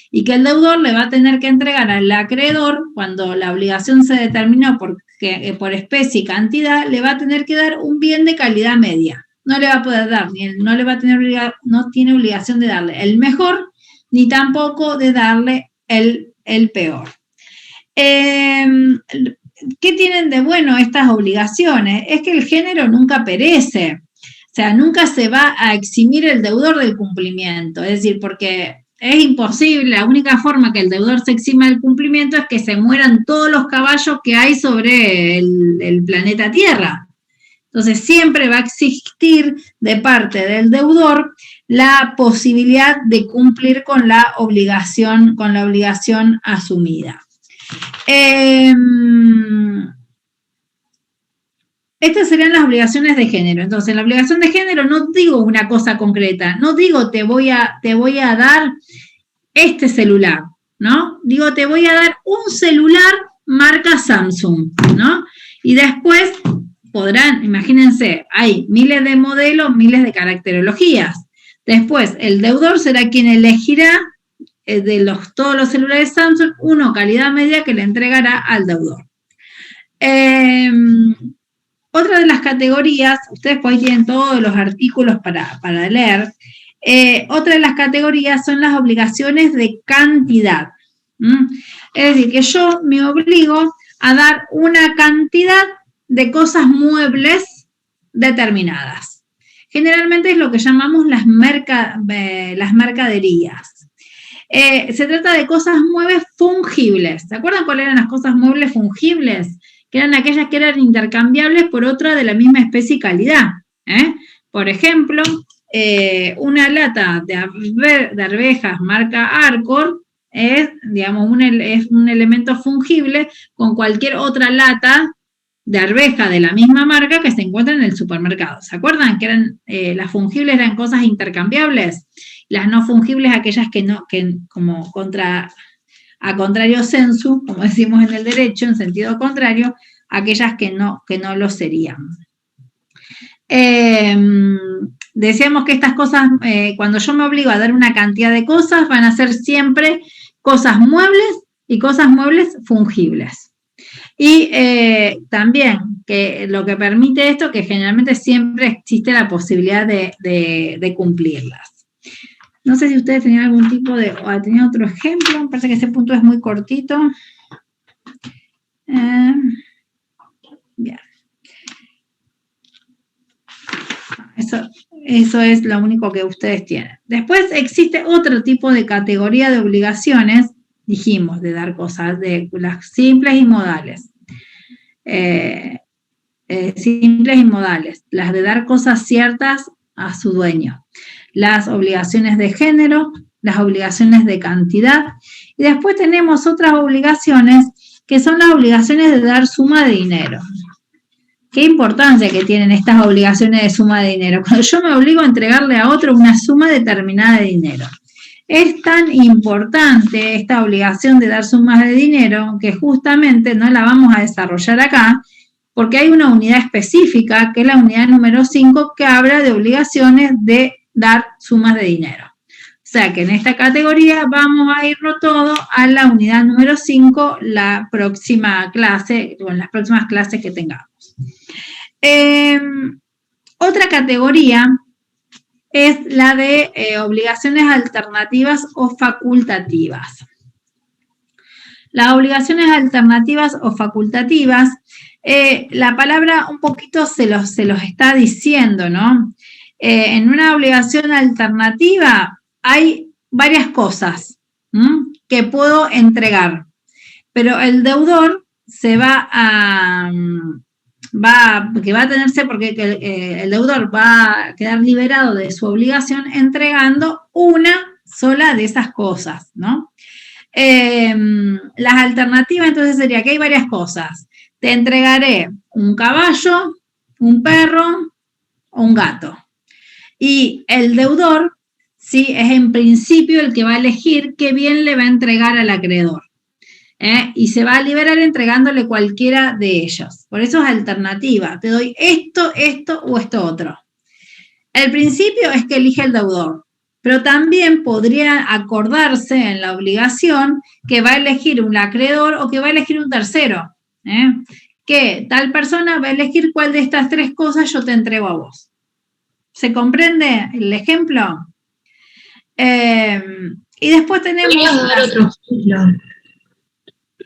Y que el deudor le va a tener que entregar al acreedor, cuando la obligación se determinó por especie y cantidad, le va a tener que dar un bien de calidad media. No le va a poder dar, no tiene obligación de darle el mejor, ni tampoco de darle el peor. ¿Qué tienen de bueno estas obligaciones? Es que el género nunca perece, o sea, nunca se va a eximir el deudor del cumplimiento, es decir, porque es imposible, la única forma que el deudor se exima del cumplimiento es que se mueran todos los caballos que hay sobre el planeta Tierra. Entonces siempre va a existir de parte del deudor la posibilidad de cumplir con la obligación asumida. Estas serían las obligaciones de género. Entonces, en la obligación de género no digo una cosa concreta, no digo te voy a dar este celular, ¿no? Digo te voy a dar un celular marca Samsung, ¿no? Y después podrán, imagínense, hay miles de modelos, miles de caracterologías. Después, el deudor será quien elegirá de todos los celulares Samsung, uno calidad media que le entregará al deudor. Otra de las categorías, ustedes pues ahí tienen todos los artículos para leer, otra de las categorías son las obligaciones de cantidad. Es decir, que yo me obligo a dar una cantidad de cosas muebles determinadas. Generalmente es lo que llamamos las mercaderías. Se trata de cosas muebles fungibles. ¿Se acuerdan cuáles eran las cosas muebles fungibles? Que eran aquellas que eran intercambiables por otra de la misma especie y calidad. Por ejemplo, una lata de arvejas marca Arcor es, digamos, es un elemento fungible con cualquier otra lata de arveja de la misma marca que se encuentra en el supermercado. ¿Se acuerdan que eran las fungibles eran cosas intercambiables? Las no fungibles aquellas que no, que como a contrario sensu, como decimos en el derecho, en sentido contrario, aquellas que no lo serían. Decíamos que estas cosas, cuando yo me obligo a dar una cantidad de cosas, van a ser siempre cosas muebles y cosas muebles fungibles. Y también que lo que permite esto, que generalmente siempre existe la posibilidad de cumplirlas. No sé si ustedes tenían algún tipo o tenían otro ejemplo, me parece que ese punto es muy cortito. Bien. Eso es lo único que ustedes tienen. Después existe otro tipo de categoría de obligaciones, dijimos, de dar cosas, de las simples y modales. Simples y modales, las de dar cosas ciertas a su dueño. Las obligaciones de género, las obligaciones de cantidad, y después tenemos otras obligaciones que son las obligaciones de dar suma de dinero. ¿Qué importancia que tienen estas obligaciones de suma de dinero? Cuando yo me obligo a entregarle a otro una suma determinada de dinero. Es tan importante esta obligación de dar sumas de dinero que justamente no la vamos a desarrollar acá, porque hay una unidad específica, que es la unidad número 5, que habla de obligaciones de dar sumas de dinero. O sea que en esta categoría vamos a irlo todo a la unidad número 5, la próxima clase, o en las próximas clases que tengamos. Otra categoría es la de obligaciones alternativas o facultativas. Las obligaciones alternativas o facultativas, la palabra un poquito se los está diciendo, ¿no? En una obligación alternativa hay varias cosas que puedo entregar, pero el deudor el deudor va a quedar liberado de su obligación entregando una sola de esas cosas, ¿no? Las alternativas entonces sería que hay varias cosas. Te entregaré un caballo, un perro o un gato. Y el deudor, sí, es en principio el que va a elegir qué bien le va a entregar al acreedor. Y se va a liberar entregándole cualquiera de ellos. Por eso es alternativa. Te doy esto o esto otro. El principio es que elige el deudor, pero también podría acordarse en la obligación que va a elegir un acreedor o que va a elegir un tercero. Que tal persona va a elegir cuál de estas tres cosas yo te entrego a vos. ¿Se comprende el ejemplo? Y después tenemos... ¿Podrías dar otro ejemplo?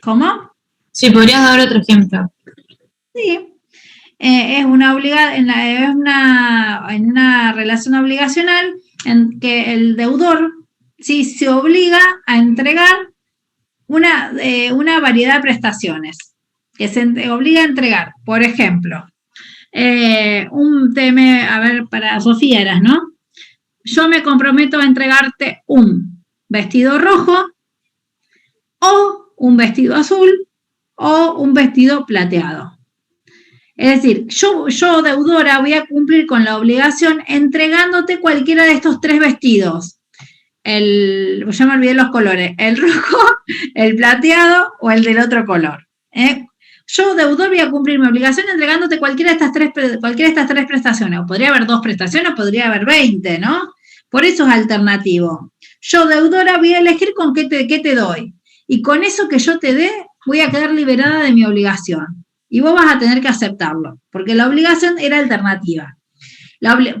¿Cómo? Sí, podrías dar otro ejemplo. Sí. Es una relación obligacional en que el deudor ¿sí? Se obliga a entregar una variedad de prestaciones, que se obliga a entregar, por ejemplo, un tema, a ver, para Sofía eras, ¿no? Yo me comprometo a entregarte un vestido rojo, o un vestido azul, o un vestido plateado. Es decir, yo, deudora, voy a cumplir con la obligación entregándote cualquiera de estos 3 vestidos. Ya me olvidé los colores, el rojo, el plateado o el del otro color. Yo, deudor, voy a cumplir mi obligación entregándote cualquiera de estas tres prestaciones. O podría haber 2 prestaciones, podría haber 20, ¿no? Por eso es alternativo. Yo, deudora, voy a elegir con qué te doy. Y con eso que yo te dé, voy a quedar liberada de mi obligación. Y vos vas a tener que aceptarlo, porque la obligación era alternativa.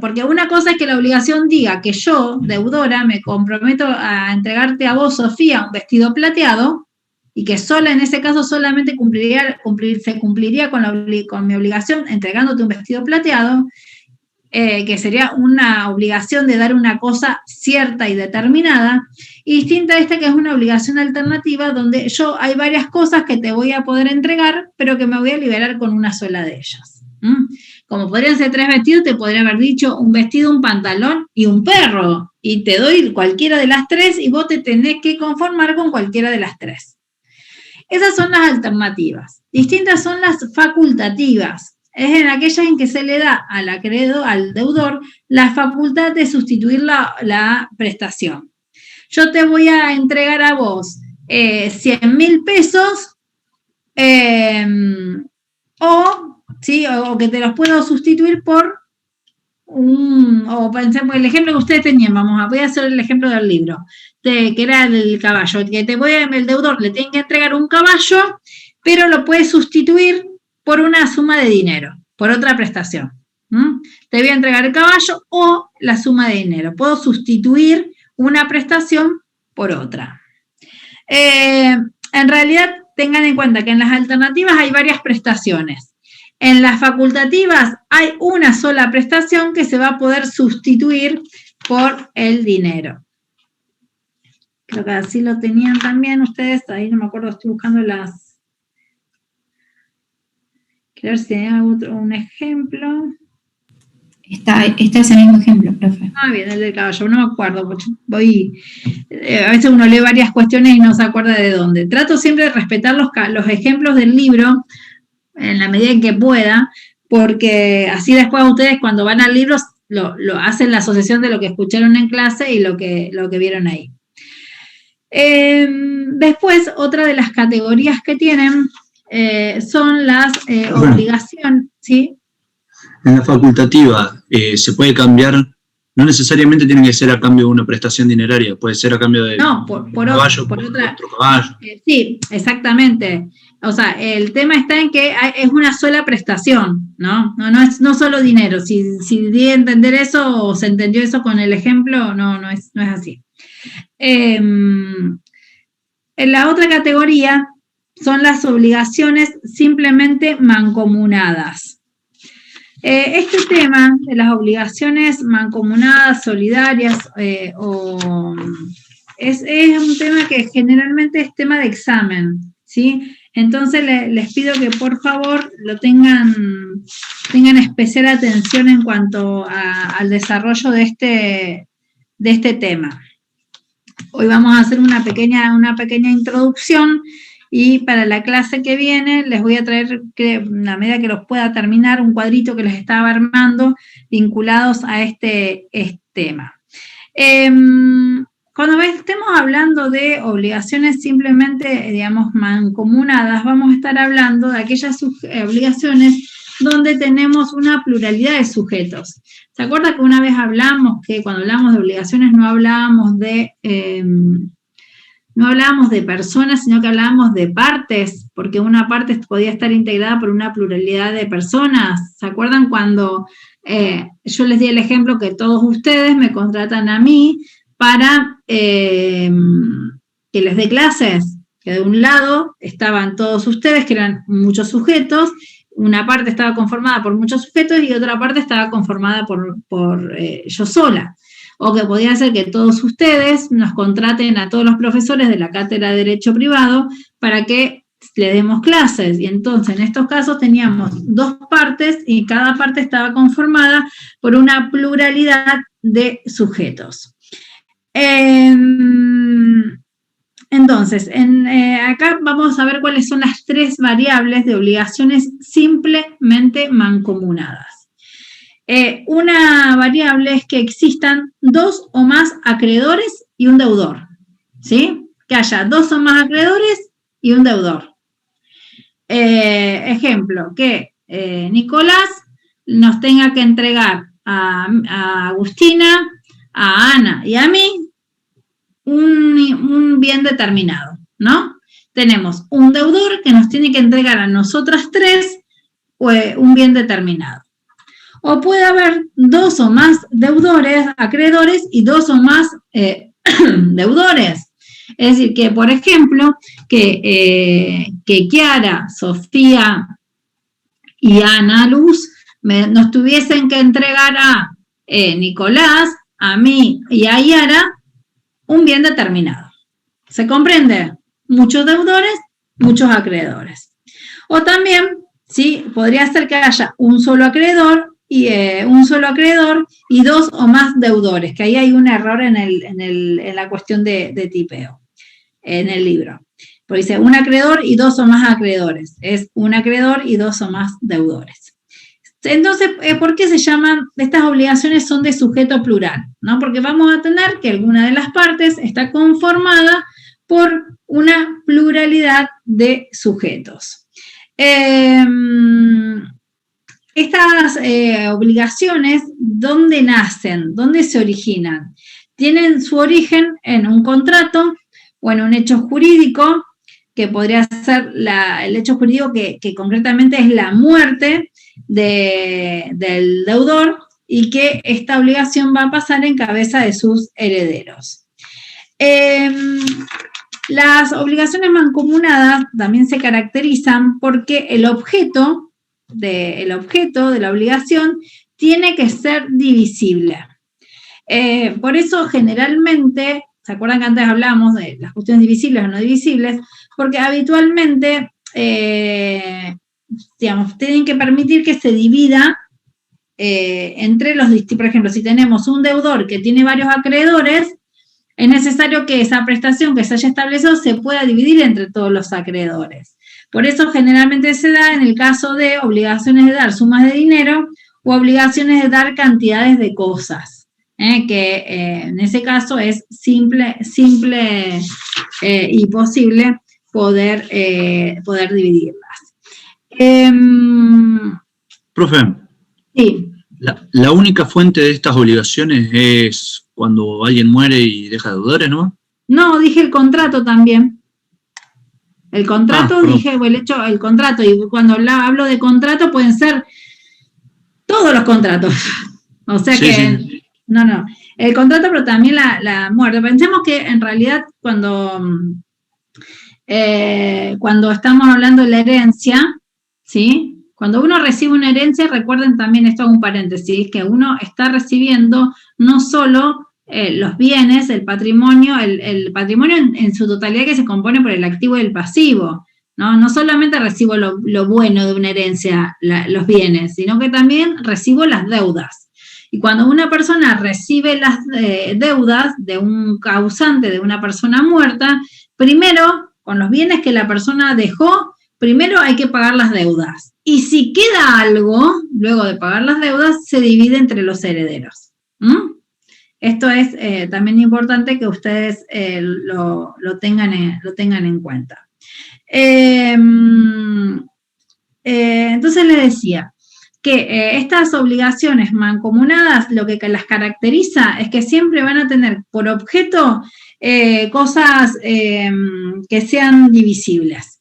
Porque una cosa es que la obligación diga que yo, deudora, me comprometo a entregarte a vos, Sofía, un vestido plateado, y que en ese caso solamente se cumpliría con mi obligación entregándote un vestido plateado, que sería una obligación de dar una cosa cierta y determinada, y distinta a esta que es una obligación alternativa, donde hay varias cosas que te voy a poder entregar, pero que me voy a liberar con una sola de ellas. Como podrían ser 3 vestidos, te podría haber dicho un vestido, un pantalón y un perro, y te doy cualquiera de las 3 y vos te tenés que conformar con cualquiera de las 3. Esas son las alternativas. Distintas son las facultativas. Es en aquellas en que se le da al deudor la facultad de sustituir la prestación. Yo te voy a entregar a vos 100.000 pesos o que te los puedo sustituir por o pensemos el ejemplo que ustedes tenían, voy a hacer el ejemplo del libro, que era el caballo, el deudor le tiene que entregar un caballo, pero lo puede sustituir por una suma de dinero, por otra prestación. Te voy a entregar el caballo o la suma de dinero. Puedo sustituir una prestación por otra. En realidad, tengan en cuenta que en las alternativas hay varias prestaciones. En las facultativas hay una sola prestación que se va a poder sustituir por el dinero. Creo que así lo tenían también ustedes, ahí no me acuerdo, estoy buscando quiero ver si hay un ejemplo. Está ese mismo ejemplo, profe. Bien, el del caballo, no me acuerdo, porque a veces uno lee varias cuestiones y no se acuerda de dónde. Trato siempre de respetar los ejemplos del libro, en la medida en que pueda, porque así después ustedes cuando van al libro lo hacen la asociación de lo que escucharon en clase y lo que vieron ahí. Después, otra de las categorías que tienen son las obligaciones, ¿sí? En la facultativa se puede cambiar, no necesariamente tiene que ser a cambio de una prestación dineraria, puede ser a cambio de por caballo, por otra, otro caballo. Sí, exactamente. O sea, el tema está en que es una sola prestación, ¿no? No solo dinero. Si di a entender eso o se entendió eso con el ejemplo, no es así. En la otra categoría son las obligaciones simplemente mancomunadas. Este tema de las obligaciones mancomunadas, solidarias, es un tema que generalmente es tema de examen, ¿sí? Entonces les pido que por favor lo tengan especial atención en cuanto al desarrollo de este tema. Hoy vamos a hacer una pequeña introducción y para la clase que viene les voy a traer, a medida que los pueda terminar, un cuadrito que les estaba armando vinculados a este tema. Cuando estemos hablando de obligaciones simplemente, digamos, mancomunadas, vamos a estar hablando de aquellas obligaciones donde tenemos una pluralidad de sujetos. ¿Se acuerda que una vez hablamos que cuando hablamos de obligaciones no hablábamos de personas, sino que hablábamos de partes, porque una parte podía estar integrada por una pluralidad de personas? ¿Se acuerdan cuando yo les di el ejemplo que todos ustedes me contratan a mí para que les dé clases? Que de un lado estaban todos ustedes, que eran muchos sujetos, una parte estaba conformada por muchos sujetos y otra parte estaba conformada por yo sola. o que podría ser que todos ustedes nos contraten a todos los profesores de la cátedra de Derecho Privado para que le demos clases, y entonces en estos casos teníamos 2 partes y cada parte estaba conformada por una pluralidad de sujetos. Entonces, acá vamos a ver cuáles son las 3 variables de obligaciones simplemente mancomunadas. Una variable es que existan 2 o más acreedores y un deudor, ¿sí? Que haya 2 o más acreedores y un deudor. Ejemplo, que Nicolás nos tenga que entregar a Agustina, a Ana y a mí un bien determinado, ¿no? Tenemos un deudor que nos tiene que entregar a nosotras 3 un bien determinado. O puede haber 2 o más deudores, acreedores, y 2 o más deudores. Es decir, que, por ejemplo, que Kiara, Sofía y Ana Luz nos tuviesen que entregar a Nicolás, a mí y a Yara un bien determinado. ¿Se comprende? Muchos deudores, muchos acreedores. O también, sí, podría ser que haya un solo acreedor y 2 o más deudores, que ahí hay un error en la cuestión de tipeo, en el libro. Porque dice un acreedor y 2 o más acreedores. Es un acreedor y 2 o más deudores. Entonces, ¿por qué se llaman? Estas obligaciones son de sujeto plural, ¿no? Porque vamos a tener que alguna de las partes está conformada por una pluralidad de sujetos. Estas obligaciones, ¿dónde nacen? ¿Dónde se originan? Tienen su origen en un contrato o en un hecho jurídico, que podría ser el hecho jurídico que concretamente es la muerte del deudor, y que esta obligación va a pasar en cabeza de sus herederos. Las obligaciones mancomunadas también se caracterizan porque el objeto de la obligación tiene que ser divisible. Por eso generalmente, ¿se acuerdan que antes hablamos de las cuestiones divisibles o no divisibles? Porque habitualmente, tienen que permitir que se divida entre los distintos. Por ejemplo, si tenemos un deudor que tiene varios acreedores, es necesario que esa prestación que se haya establecido se pueda dividir entre todos los acreedores. Por eso generalmente se da en el caso de obligaciones de dar sumas de dinero o obligaciones de dar cantidades de cosas, que en ese caso es simple y posible poder dividirlas. Profe, Sí. la única fuente de estas obligaciones es cuando alguien muere y deja deudores, ¿no? No, dije el contrato también. El contrato, dije, el contrato, y cuando hablo de contrato pueden ser todos los contratos. O sea sí, que, sí. No. El contrato, pero también la muerte. Pensemos que en realidad cuando estamos hablando de la herencia, ¿sí? Cuando uno recibe una herencia, recuerden también, esto es un paréntesis, que uno está recibiendo no solo los bienes, el patrimonio, el patrimonio en su totalidad, que se compone por el activo y el pasivo, ¿no? No solamente recibo lo bueno de una herencia, los bienes, sino que también recibo las deudas. Y cuando una persona recibe las deudas de un causante, de una persona muerta, primero, con los bienes que la persona dejó, primero hay que pagar las deudas. Y si queda algo, luego de pagar las deudas, se divide entre los herederos. Esto es también importante que ustedes lo tengan en cuenta. Entonces les decía que estas obligaciones mancomunadas, lo que las caracteriza es que siempre van a tener por objeto cosas que sean divisibles.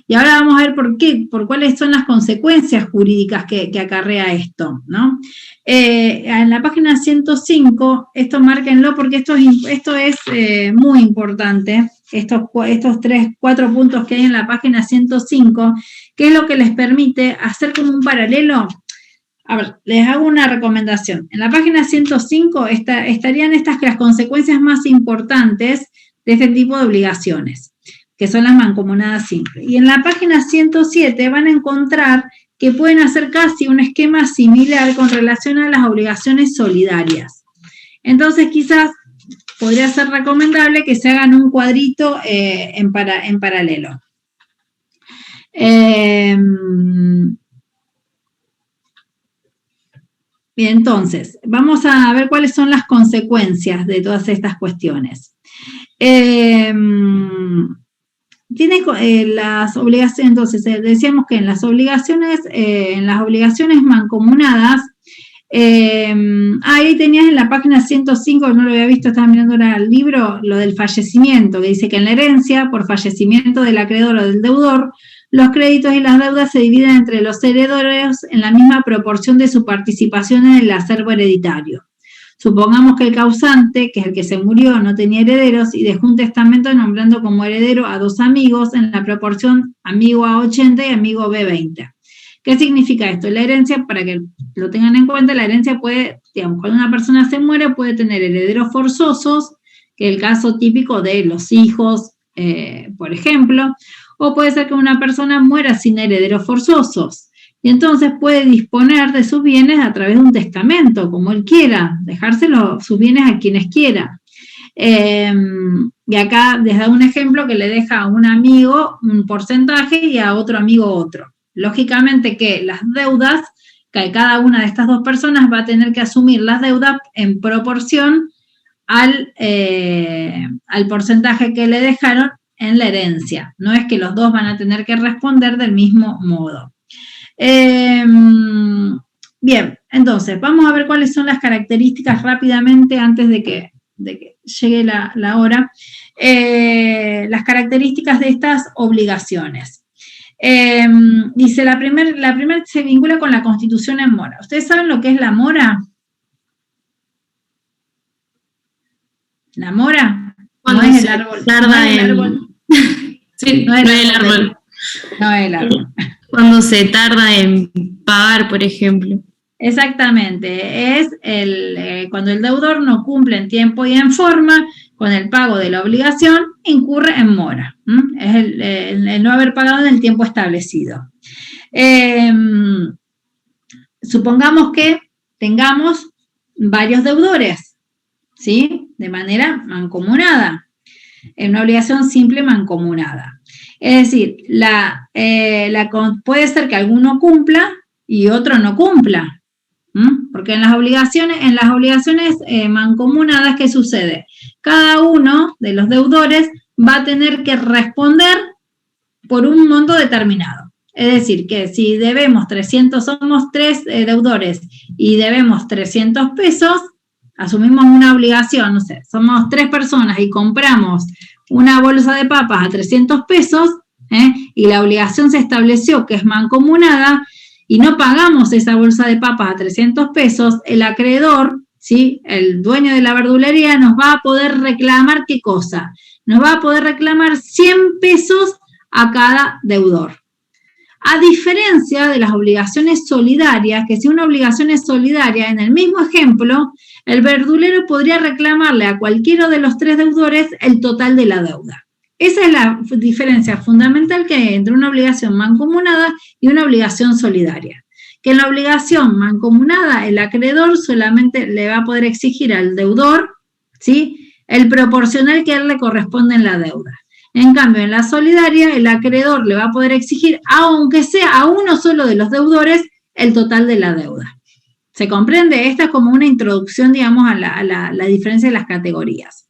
Y ahora vamos a ver por cuáles son las consecuencias jurídicas que acarrea esto, ¿no? En la página 105, esto márquenlo porque esto es muy importante, estos 4 puntos que hay en la página 105, que es lo que les permite hacer como un paralelo A ver, les hago una recomendación. En la página 105 estarían las consecuencias más importantes de este tipo de obligaciones, que son las mancomunadas simples. Y en la página 107 van a encontrar que pueden hacer casi un esquema similar con relación a las obligaciones solidarias. Entonces, quizás podría ser recomendable que se hagan un cuadrito en paralelo. Bien, entonces, vamos a ver cuáles son las consecuencias de todas estas cuestiones. Las obligaciones, entonces, decíamos que en las obligaciones mancomunadas, ahí tenías en la página 105, no lo había visto, estaba mirando ahora el libro, lo del fallecimiento, que dice que en la herencia, por fallecimiento del acreedor o del deudor, los créditos y las deudas se dividen entre los herederos en la misma proporción de su participación en el acervo hereditario. Supongamos que el causante, que es el que se murió, no tenía herederos y dejó un testamento nombrando como heredero a 2 amigos en la proporción amigo A 80 y amigo B 20. ¿Qué significa esto? La herencia, para que lo tengan en cuenta, la herencia puede, digamos, cuando una persona se muere puede tener herederos forzosos, que es el caso típico de los hijos, por ejemplo, o puede ser que una persona muera sin herederos forzosos, y entonces puede disponer de sus bienes a través de un testamento, como él quiera, dejárselo sus bienes a quienes quiera. Y acá les da un ejemplo que le deja a un amigo un porcentaje y a otro amigo otro. Lógicamente que las deudas, que cada una de estas dos personas va a tener que asumir las deudas en proporción al porcentaje que le dejaron en la herencia. No es que los dos van a tener que responder del mismo modo. Bien, entonces, vamos a ver cuáles son las características rápidamente antes de que llegue la hora. Las características de estas obligaciones. Dice, la primera se vincula con la constitución en mora. ¿Ustedes saben lo que es la mora? ¿La mora? Cuando no es se el árbol. tarda No es el en- árbol. Sí, No no es es el el árbol. No es el árbol. Cuando se tarda en pagar, por ejemplo. Exactamente, es cuando el deudor no cumple en tiempo y en forma con el pago de la obligación, incurre en mora. Es el no haber pagado en el tiempo establecido. Supongamos que tengamos varios deudores, ¿sí? De manera mancomunada, en una obligación simple mancomunada. Es decir, puede ser que alguno cumpla y otro no cumpla. Porque en las obligaciones mancomunadas, ¿qué sucede? Cada uno de los deudores va a tener que responder por un monto determinado. Es decir, que si debemos 300, somos 3 deudores y debemos 300 pesos, asumimos una obligación, no sé, somos 3 personas y compramos una bolsa de papas a 300 pesos, y la obligación se estableció que es mancomunada, y no pagamos esa bolsa de papas a 300 pesos, el acreedor, ¿sí? El dueño de la verdulería nos va a poder reclamar, ¿qué cosa? Nos va a poder reclamar 100 pesos a cada deudor. A diferencia de las obligaciones solidarias, que si una obligación es solidaria, en el mismo ejemplo, el verdulero podría reclamarle a cualquiera de los 3 deudores el total de la deuda. Esa es la diferencia fundamental que hay entre una obligación mancomunada y una obligación solidaria. Que en la obligación mancomunada, el acreedor solamente le va a poder exigir al deudor, ¿sí?, el proporcional que a él le corresponde en la deuda. En cambio, en la solidaria, el acreedor le va a poder exigir, aunque sea a uno solo de los deudores, el total de la deuda. ¿Se comprende? Esta es como una introducción, digamos, a la diferencia de las categorías.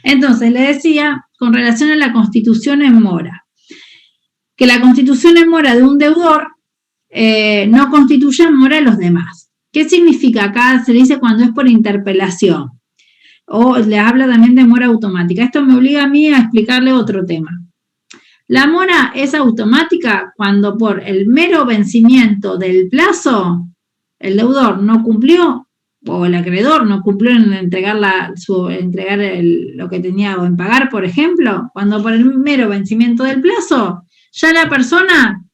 Entonces, le decía, con relación a la constitución en mora, que la constitución en mora de un deudor no constituye en mora a los demás. ¿Qué significa? Acá se dice cuando es por interpelación, o le habla también de mora automática. Esto me obliga a mí a explicarle otro tema. La mora es automática cuando por el mero vencimiento del plazo, el deudor no cumplió, o el acreedor no cumplió en entregar lo que tenía o en pagar, por ejemplo, cuando por el mero vencimiento del plazo, ya la persona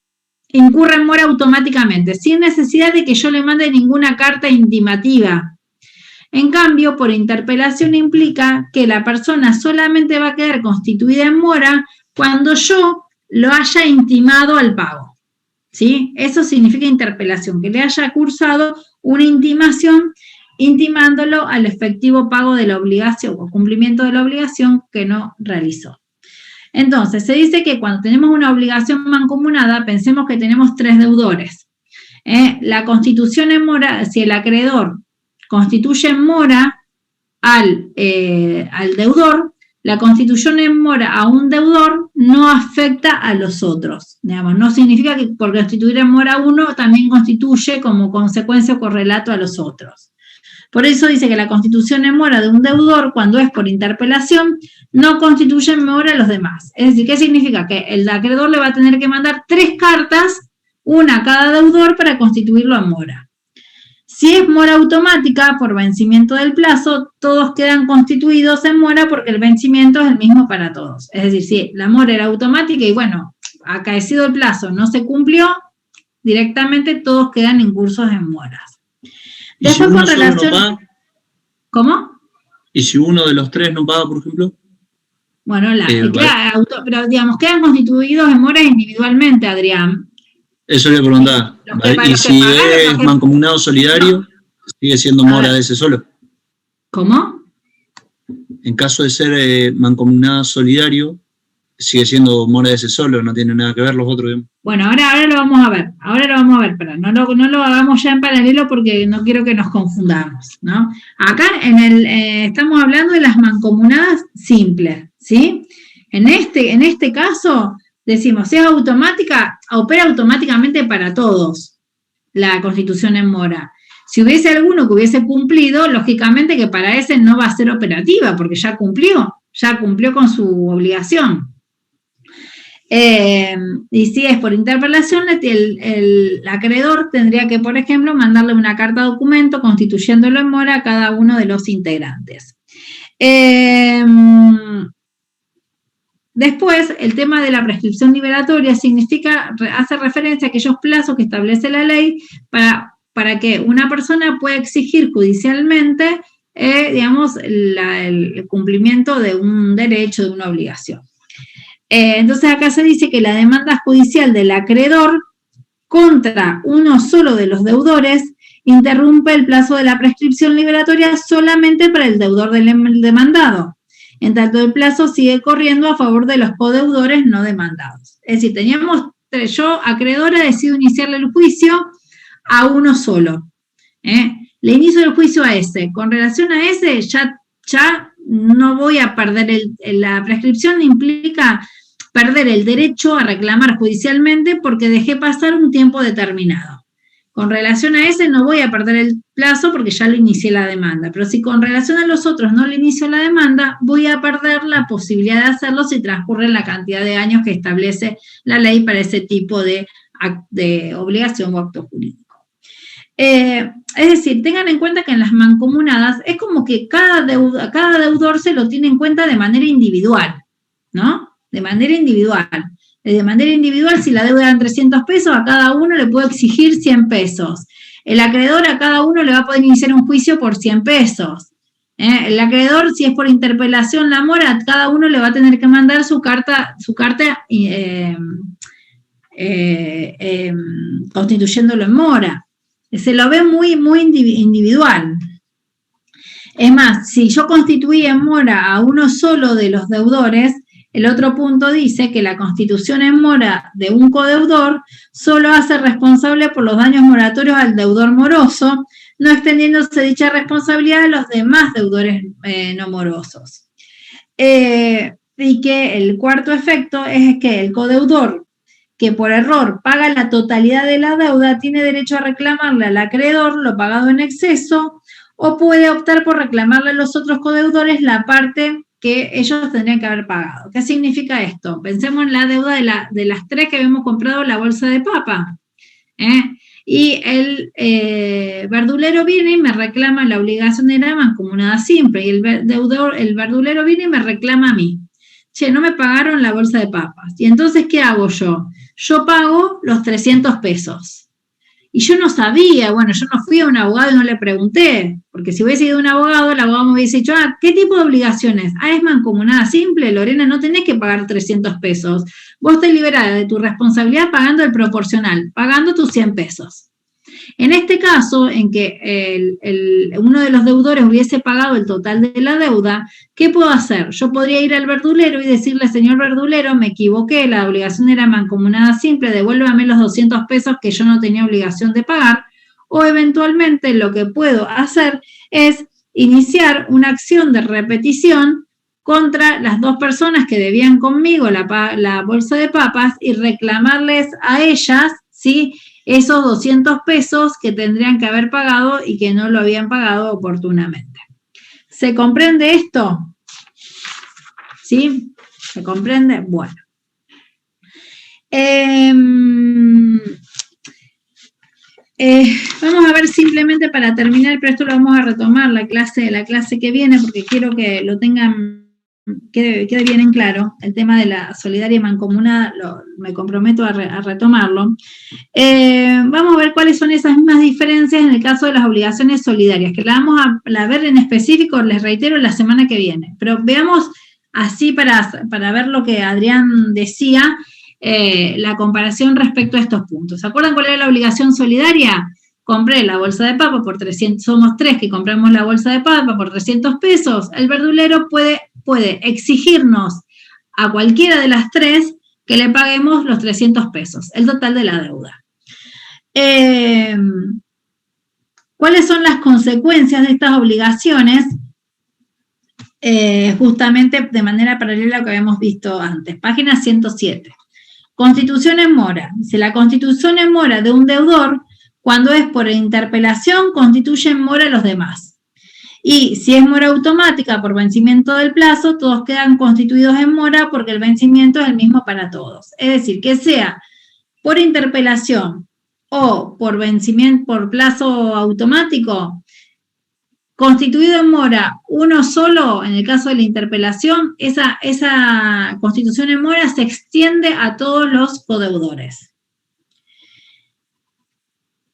incurre en mora automáticamente, sin necesidad de que yo le mande ninguna carta intimativa. En cambio, por interpelación implica que la persona solamente va a quedar constituida en mora cuando yo lo haya intimado al pago. ¿Sí? Eso significa interpelación, que le haya cursado una intimación intimándolo al efectivo pago de la obligación o cumplimiento de la obligación que no realizó. Entonces, se dice que cuando tenemos una obligación mancomunada, pensemos que tenemos 3 deudores. La constitución en mora, si el acreedor constituye en mora al deudor, la constitución en mora a un deudor no afecta a los otros. Digamos, no significa que por constituir en mora a uno también constituye como consecuencia o correlato a los otros. Por eso dice que la constitución en mora de un deudor, cuando es por interpelación, no constituye en mora a los demás. Es decir, ¿qué significa? Que el acreedor le va a tener que mandar 3 cartas, una a cada deudor, para constituirlo en mora. Si es mora automática, por vencimiento del plazo, todos quedan constituidos en mora porque el vencimiento es el mismo para todos. Es decir, si la mora era automática y bueno, acaecido el plazo, no se cumplió, directamente todos quedan incursos en moras. Después, con relación... no paga, ¿Cómo? ¿y si uno de los 3 no paga, por ejemplo? Bueno, pero digamos, quedan constituidos en moras individualmente, Adrián. Eso le preguntaba. ¿Y si es mancomunado solidario, sigue siendo mora de ese solo? ¿Cómo? En caso de ser mancomunado solidario, sigue siendo mora de ese solo, no tiene nada que ver los otros. Digamos. Bueno, ahora lo vamos a ver, pero no lo hagamos ya en paralelo porque no quiero que nos confundamos, ¿no? Acá estamos hablando de las mancomunadas simples, ¿sí? En este caso, decimos, si es automática, opera automáticamente para todos la constitución en mora. Si hubiese alguno que hubiese cumplido, lógicamente que para ese no va a ser operativa, porque ya cumplió con su obligación. Y si es por interpelación, el acreedor tendría que, por ejemplo, mandarle una carta documento constituyéndolo en mora a cada uno de los integrantes. Después, el tema de la prescripción liberatoria hace referencia a aquellos plazos que establece la ley para que una persona pueda exigir judicialmente, el cumplimiento de un derecho, de una obligación. Entonces acá se dice que la demanda judicial del acreedor contra uno solo de los deudores interrumpe el plazo de la prescripción liberatoria solamente para el deudor del demandado. En tanto, el plazo sigue corriendo a favor de los codeudores no demandados. Es decir, yo, acreedora, decido iniciarle el juicio a uno solo. Le inicio el juicio a ese. Con relación a ese, ya no voy a perder la prescripción, implica perder el derecho a reclamar judicialmente porque dejé pasar un tiempo determinado. Con relación a ese no voy a perder el plazo porque ya lo inicié la demanda, pero si con relación a los otros no le inicio la demanda, voy a perder la posibilidad de hacerlo si transcurren la cantidad de años que establece la ley para ese tipo de obligación o acto jurídico. Es decir, tengan en cuenta que en las mancomunadas es como que cada deudor se lo tiene en cuenta de manera individual, ¿no? De manera individual. De manera individual, si la deuda eran 300 pesos, a cada uno le puedo exigir 100 pesos. El acreedor a cada uno le va a poder iniciar un juicio por 100 pesos. El acreedor, si es por interpelación la mora, a cada uno le va a tener que mandar su carta constituyéndolo en mora. Se lo ve muy, muy individual. Es más, si yo constituí en mora a uno solo de los deudores, el otro punto dice que la constitución en mora de un codeudor solo hace responsable por los daños moratorios al deudor moroso, no extendiéndose dicha responsabilidad a los demás deudores no morosos. Y que el cuarto efecto es que el codeudor que por error paga la totalidad de la deuda tiene derecho a reclamarle al acreedor lo pagado en exceso o puede optar por reclamarle a los otros codeudores la parte que ellos tendrían que haber pagado. ¿Qué significa esto? Pensemos en la deuda de las 3 que habíamos comprado la bolsa de papa. Y el verdulero viene y me reclama la obligación de la mancomunada simple, y el verdulero viene y me reclama a mí. Che, no me pagaron la bolsa de papas. Y entonces, ¿qué hago yo? yo pago los 300 pesos. Y yo no sabía, bueno, yo no fui a un abogado y no le pregunté, porque si hubiese ido a un abogado, el abogado me hubiese dicho, ¿qué tipo de obligaciones? Es mancomunada simple, Lorena, no tenés que pagar 300 pesos. Vos te liberás de tu responsabilidad pagando el proporcional, pagando tus 100 pesos. En este caso, en que uno de los deudores hubiese pagado el total de la deuda, ¿qué puedo hacer? Yo podría ir al verdulero y decirle, señor verdulero, me equivoqué, la obligación era mancomunada simple, devuélvame los 200 pesos que yo no tenía obligación de pagar, o eventualmente lo que puedo hacer es iniciar una acción de repetición contra las dos personas que debían conmigo la bolsa de papas y reclamarles a ellas, ¿sí?, esos 200 pesos que tendrían que haber pagado y que no lo habían pagado oportunamente. ¿Se comprende esto? ¿Sí? ¿Se comprende? Bueno. Vamos a ver simplemente para terminar, pero esto lo vamos a retomar la clase que viene, porque quiero que lo tengan, quede bien en claro, el tema de la solidaria y mancomunada, me comprometo a retomarlo. Vamos a ver cuáles son esas mismas diferencias en el caso de las obligaciones solidarias, que la vamos a ver en específico, les reitero, la semana que viene. Pero veamos así para ver lo que Adrián decía, la comparación respecto a estos puntos. ¿Se acuerdan cuál era la obligación solidaria? Compré la bolsa de papa por 300, somos 3 que compramos la bolsa de papa por 300 pesos, el verdulero puede exigirnos a cualquiera de las 3 que le paguemos los 300 pesos, el total de la deuda. ¿Cuáles son las consecuencias de estas obligaciones? Justamente de manera paralela a lo que habíamos visto antes. Página 107. Constitución en mora. Dice, la constitución en mora de un deudor, cuando es por interpelación, constituye en mora a los demás. Y si es mora automática por vencimiento del plazo, todos quedan constituidos en mora porque el vencimiento es el mismo para todos. Es decir, que sea por interpelación o por vencimiento, por plazo automático, constituido en mora uno solo, en el caso de la interpelación, esa constitución en mora se extiende a todos los codeudores.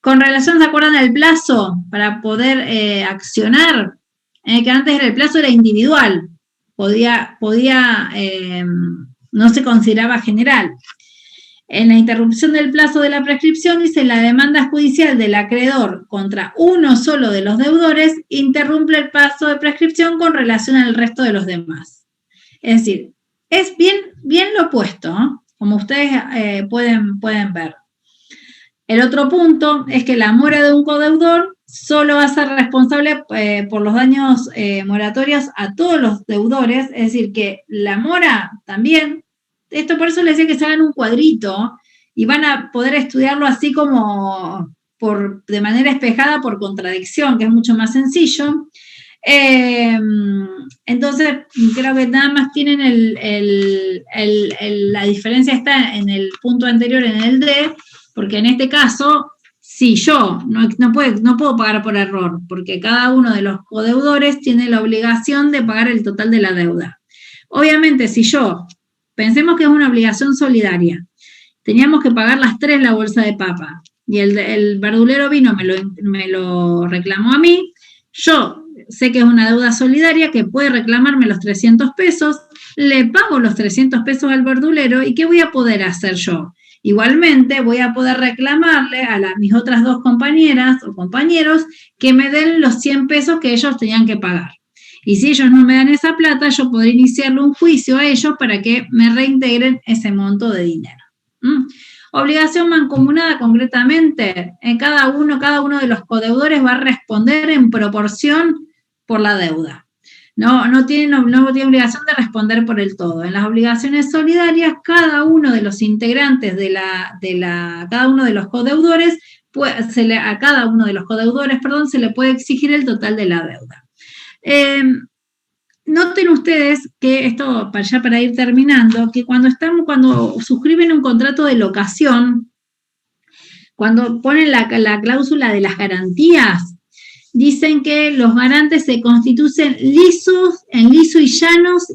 Con relación, ¿se acuerdan del plazo para poder accionar? Que antes el plazo era individual, no se consideraba general. En la interrupción del plazo de la prescripción, dice, la demanda judicial del acreedor contra uno solo de los deudores interrumpe el plazo de prescripción con relación al resto de los demás. Es decir, es bien lo opuesto, ¿no? Como ustedes pueden ver. El otro punto es que la mora de un codeudor solo va a ser responsable por los daños moratorios a todos los deudores, es decir, que la mora también, esto por eso les decía que se hagan un cuadrito y van a poder estudiarlo así como de manera espejada por contradicción, que es mucho más sencillo. Entonces, creo que nada más tienen la diferencia está en el punto anterior, en el D, porque en este caso, si yo no puedo pagar por error, porque cada uno de los codeudores tiene la obligación de pagar el total de la deuda. Obviamente, si yo, pensemos que es una obligación solidaria, teníamos que pagar las 3 la bolsa de papa, y el verdulero vino, me lo reclamó a mí, yo sé que es una deuda solidaria que puede reclamarme los 300 pesos, le pago los 300 pesos al verdulero, ¿y qué voy a poder hacer yo? Igualmente voy a poder reclamarle a mis otras 2 compañeras o compañeros que me den los 100 pesos que ellos tenían que pagar. Y si ellos no me dan esa plata, yo podré iniciarle un juicio a ellos para que me reintegren ese monto de dinero. Obligación mancomunada concretamente, cada uno de los codeudores va a responder en proporción por la deuda. No tiene obligación de responder por el todo. En las obligaciones solidarias, cada uno de los integrantes cada uno de los codeudores, a cada uno de los codeudores, se le puede exigir el total de la deuda. Noten ustedes que esto, ya para ir terminando, que cuando suscriben un contrato de locación, cuando ponen la cláusula de las garantías, dicen que los garantes se constituyen lisos y llanos,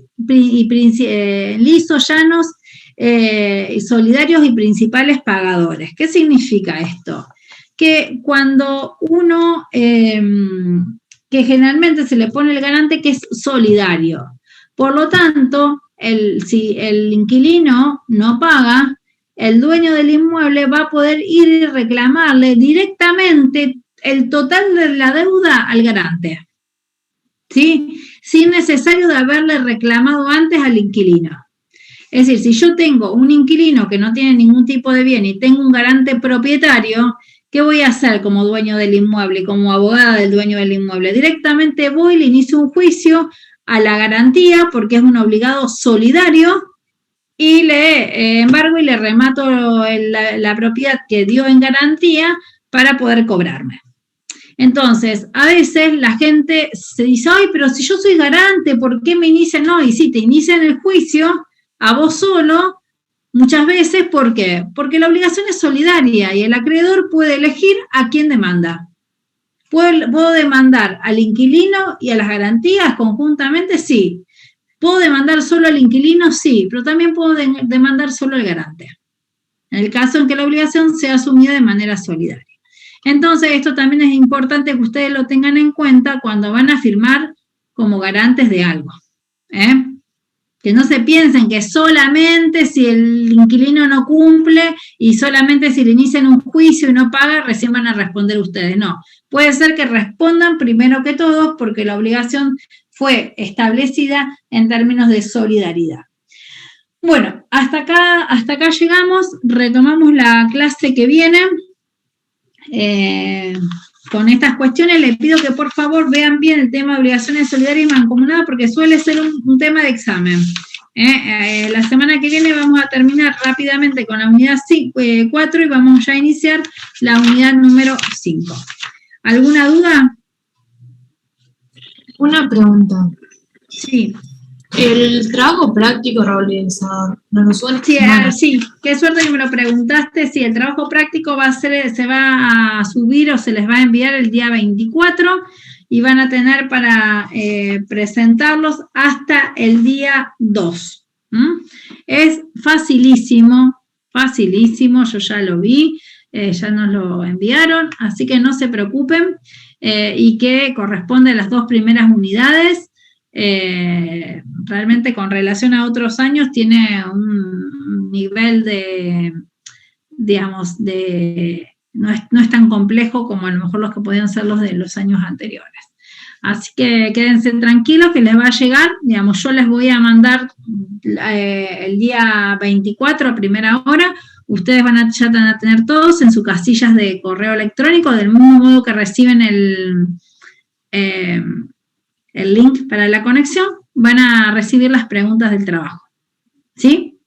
solidarios y principales pagadores. ¿Qué significa esto? Que cuando uno, que generalmente se le pone el garante que es solidario, por lo tanto, si el inquilino no paga, el dueño del inmueble va a poder ir y reclamarle directamente el total de la deuda al garante, ¿sí? Sin necesario de haberle reclamado antes al inquilino. Es decir, si yo tengo un inquilino que no tiene ningún tipo de bien y tengo un garante propietario, ¿qué voy a hacer como dueño del inmueble, como abogada del dueño del inmueble? Directamente voy y le inicio un juicio a la garantía, porque es un obligado solidario, y le embargo y le remato la propiedad que dio en garantía para poder cobrarme. Entonces, a veces la gente se dice, ay, pero si yo soy garante, ¿por qué me inician? No, y sí, te inician el juicio a vos solo, muchas veces, ¿por qué? Porque la obligación es solidaria y el acreedor puede elegir a quién demanda. ¿Puedo demandar al inquilino y a las garantías conjuntamente? Sí. ¿Puedo demandar solo al inquilino? Sí, pero también puedo demandar solo al garante, en el caso en que la obligación sea asumida de manera solidaria. Entonces, esto también es importante que ustedes lo tengan en cuenta cuando van a firmar como garantes de algo, ¿eh? Que no se piensen que solamente si el inquilino no cumple y solamente si le inician un juicio y no paga, recién van a responder ustedes. No, puede ser que respondan primero que todos porque la obligación fue establecida en términos de solidaridad. Bueno, hasta acá llegamos, retomamos la clase que viene. Con estas cuestiones les pido que por favor vean bien el tema de obligaciones solidarias y mancomunadas porque suele ser un tema de examen. La semana que viene vamos a terminar rápidamente con la unidad 4 y vamos ya a iniciar la unidad número 5. ¿Alguna duda? Una pregunta. Sí. El trabajo práctico realizado, ¿no nos suena? Sí, sí, qué suerte que me lo preguntaste. Sí, el trabajo práctico se va a subir o se les va a enviar el día 24 y van a tener para presentarlos hasta el día 2. Es facilísimo, yo ya lo vi, ya nos lo enviaron, así que no se preocupen y que corresponde a las 2 primeras unidades. Realmente con relación a otros años tiene un nivel de, digamos, no es tan complejo como a lo mejor los que podían ser los de los años anteriores. Así que quédense tranquilos que les va a llegar, digamos, yo les voy a mandar el día 24 a primera hora, ustedes ya van a tener todos en sus casillas de correo electrónico, del mismo modo que reciben el link para la conexión, van a recibir las preguntas del trabajo. ¿Sí?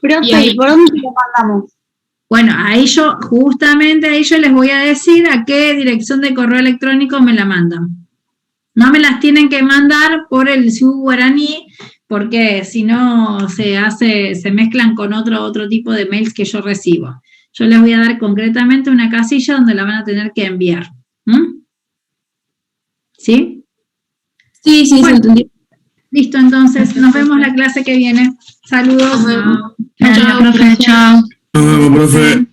Profe, ¿y por dónde lo mandamos? Bueno, justamente ahí yo les voy a decir a qué dirección de correo electrónico me la mandan. No me las tienen que mandar por el SIU guaraní, porque si no se mezclan con otro tipo de mails que yo recibo. Yo les voy a dar concretamente una casilla donde la van a tener que enviar. ¿Sí? Sí, bueno, se entendió. Listo, entonces, nos vemos la clase que viene. Saludos. Chao, profe. Chao. Nos vemos, profe.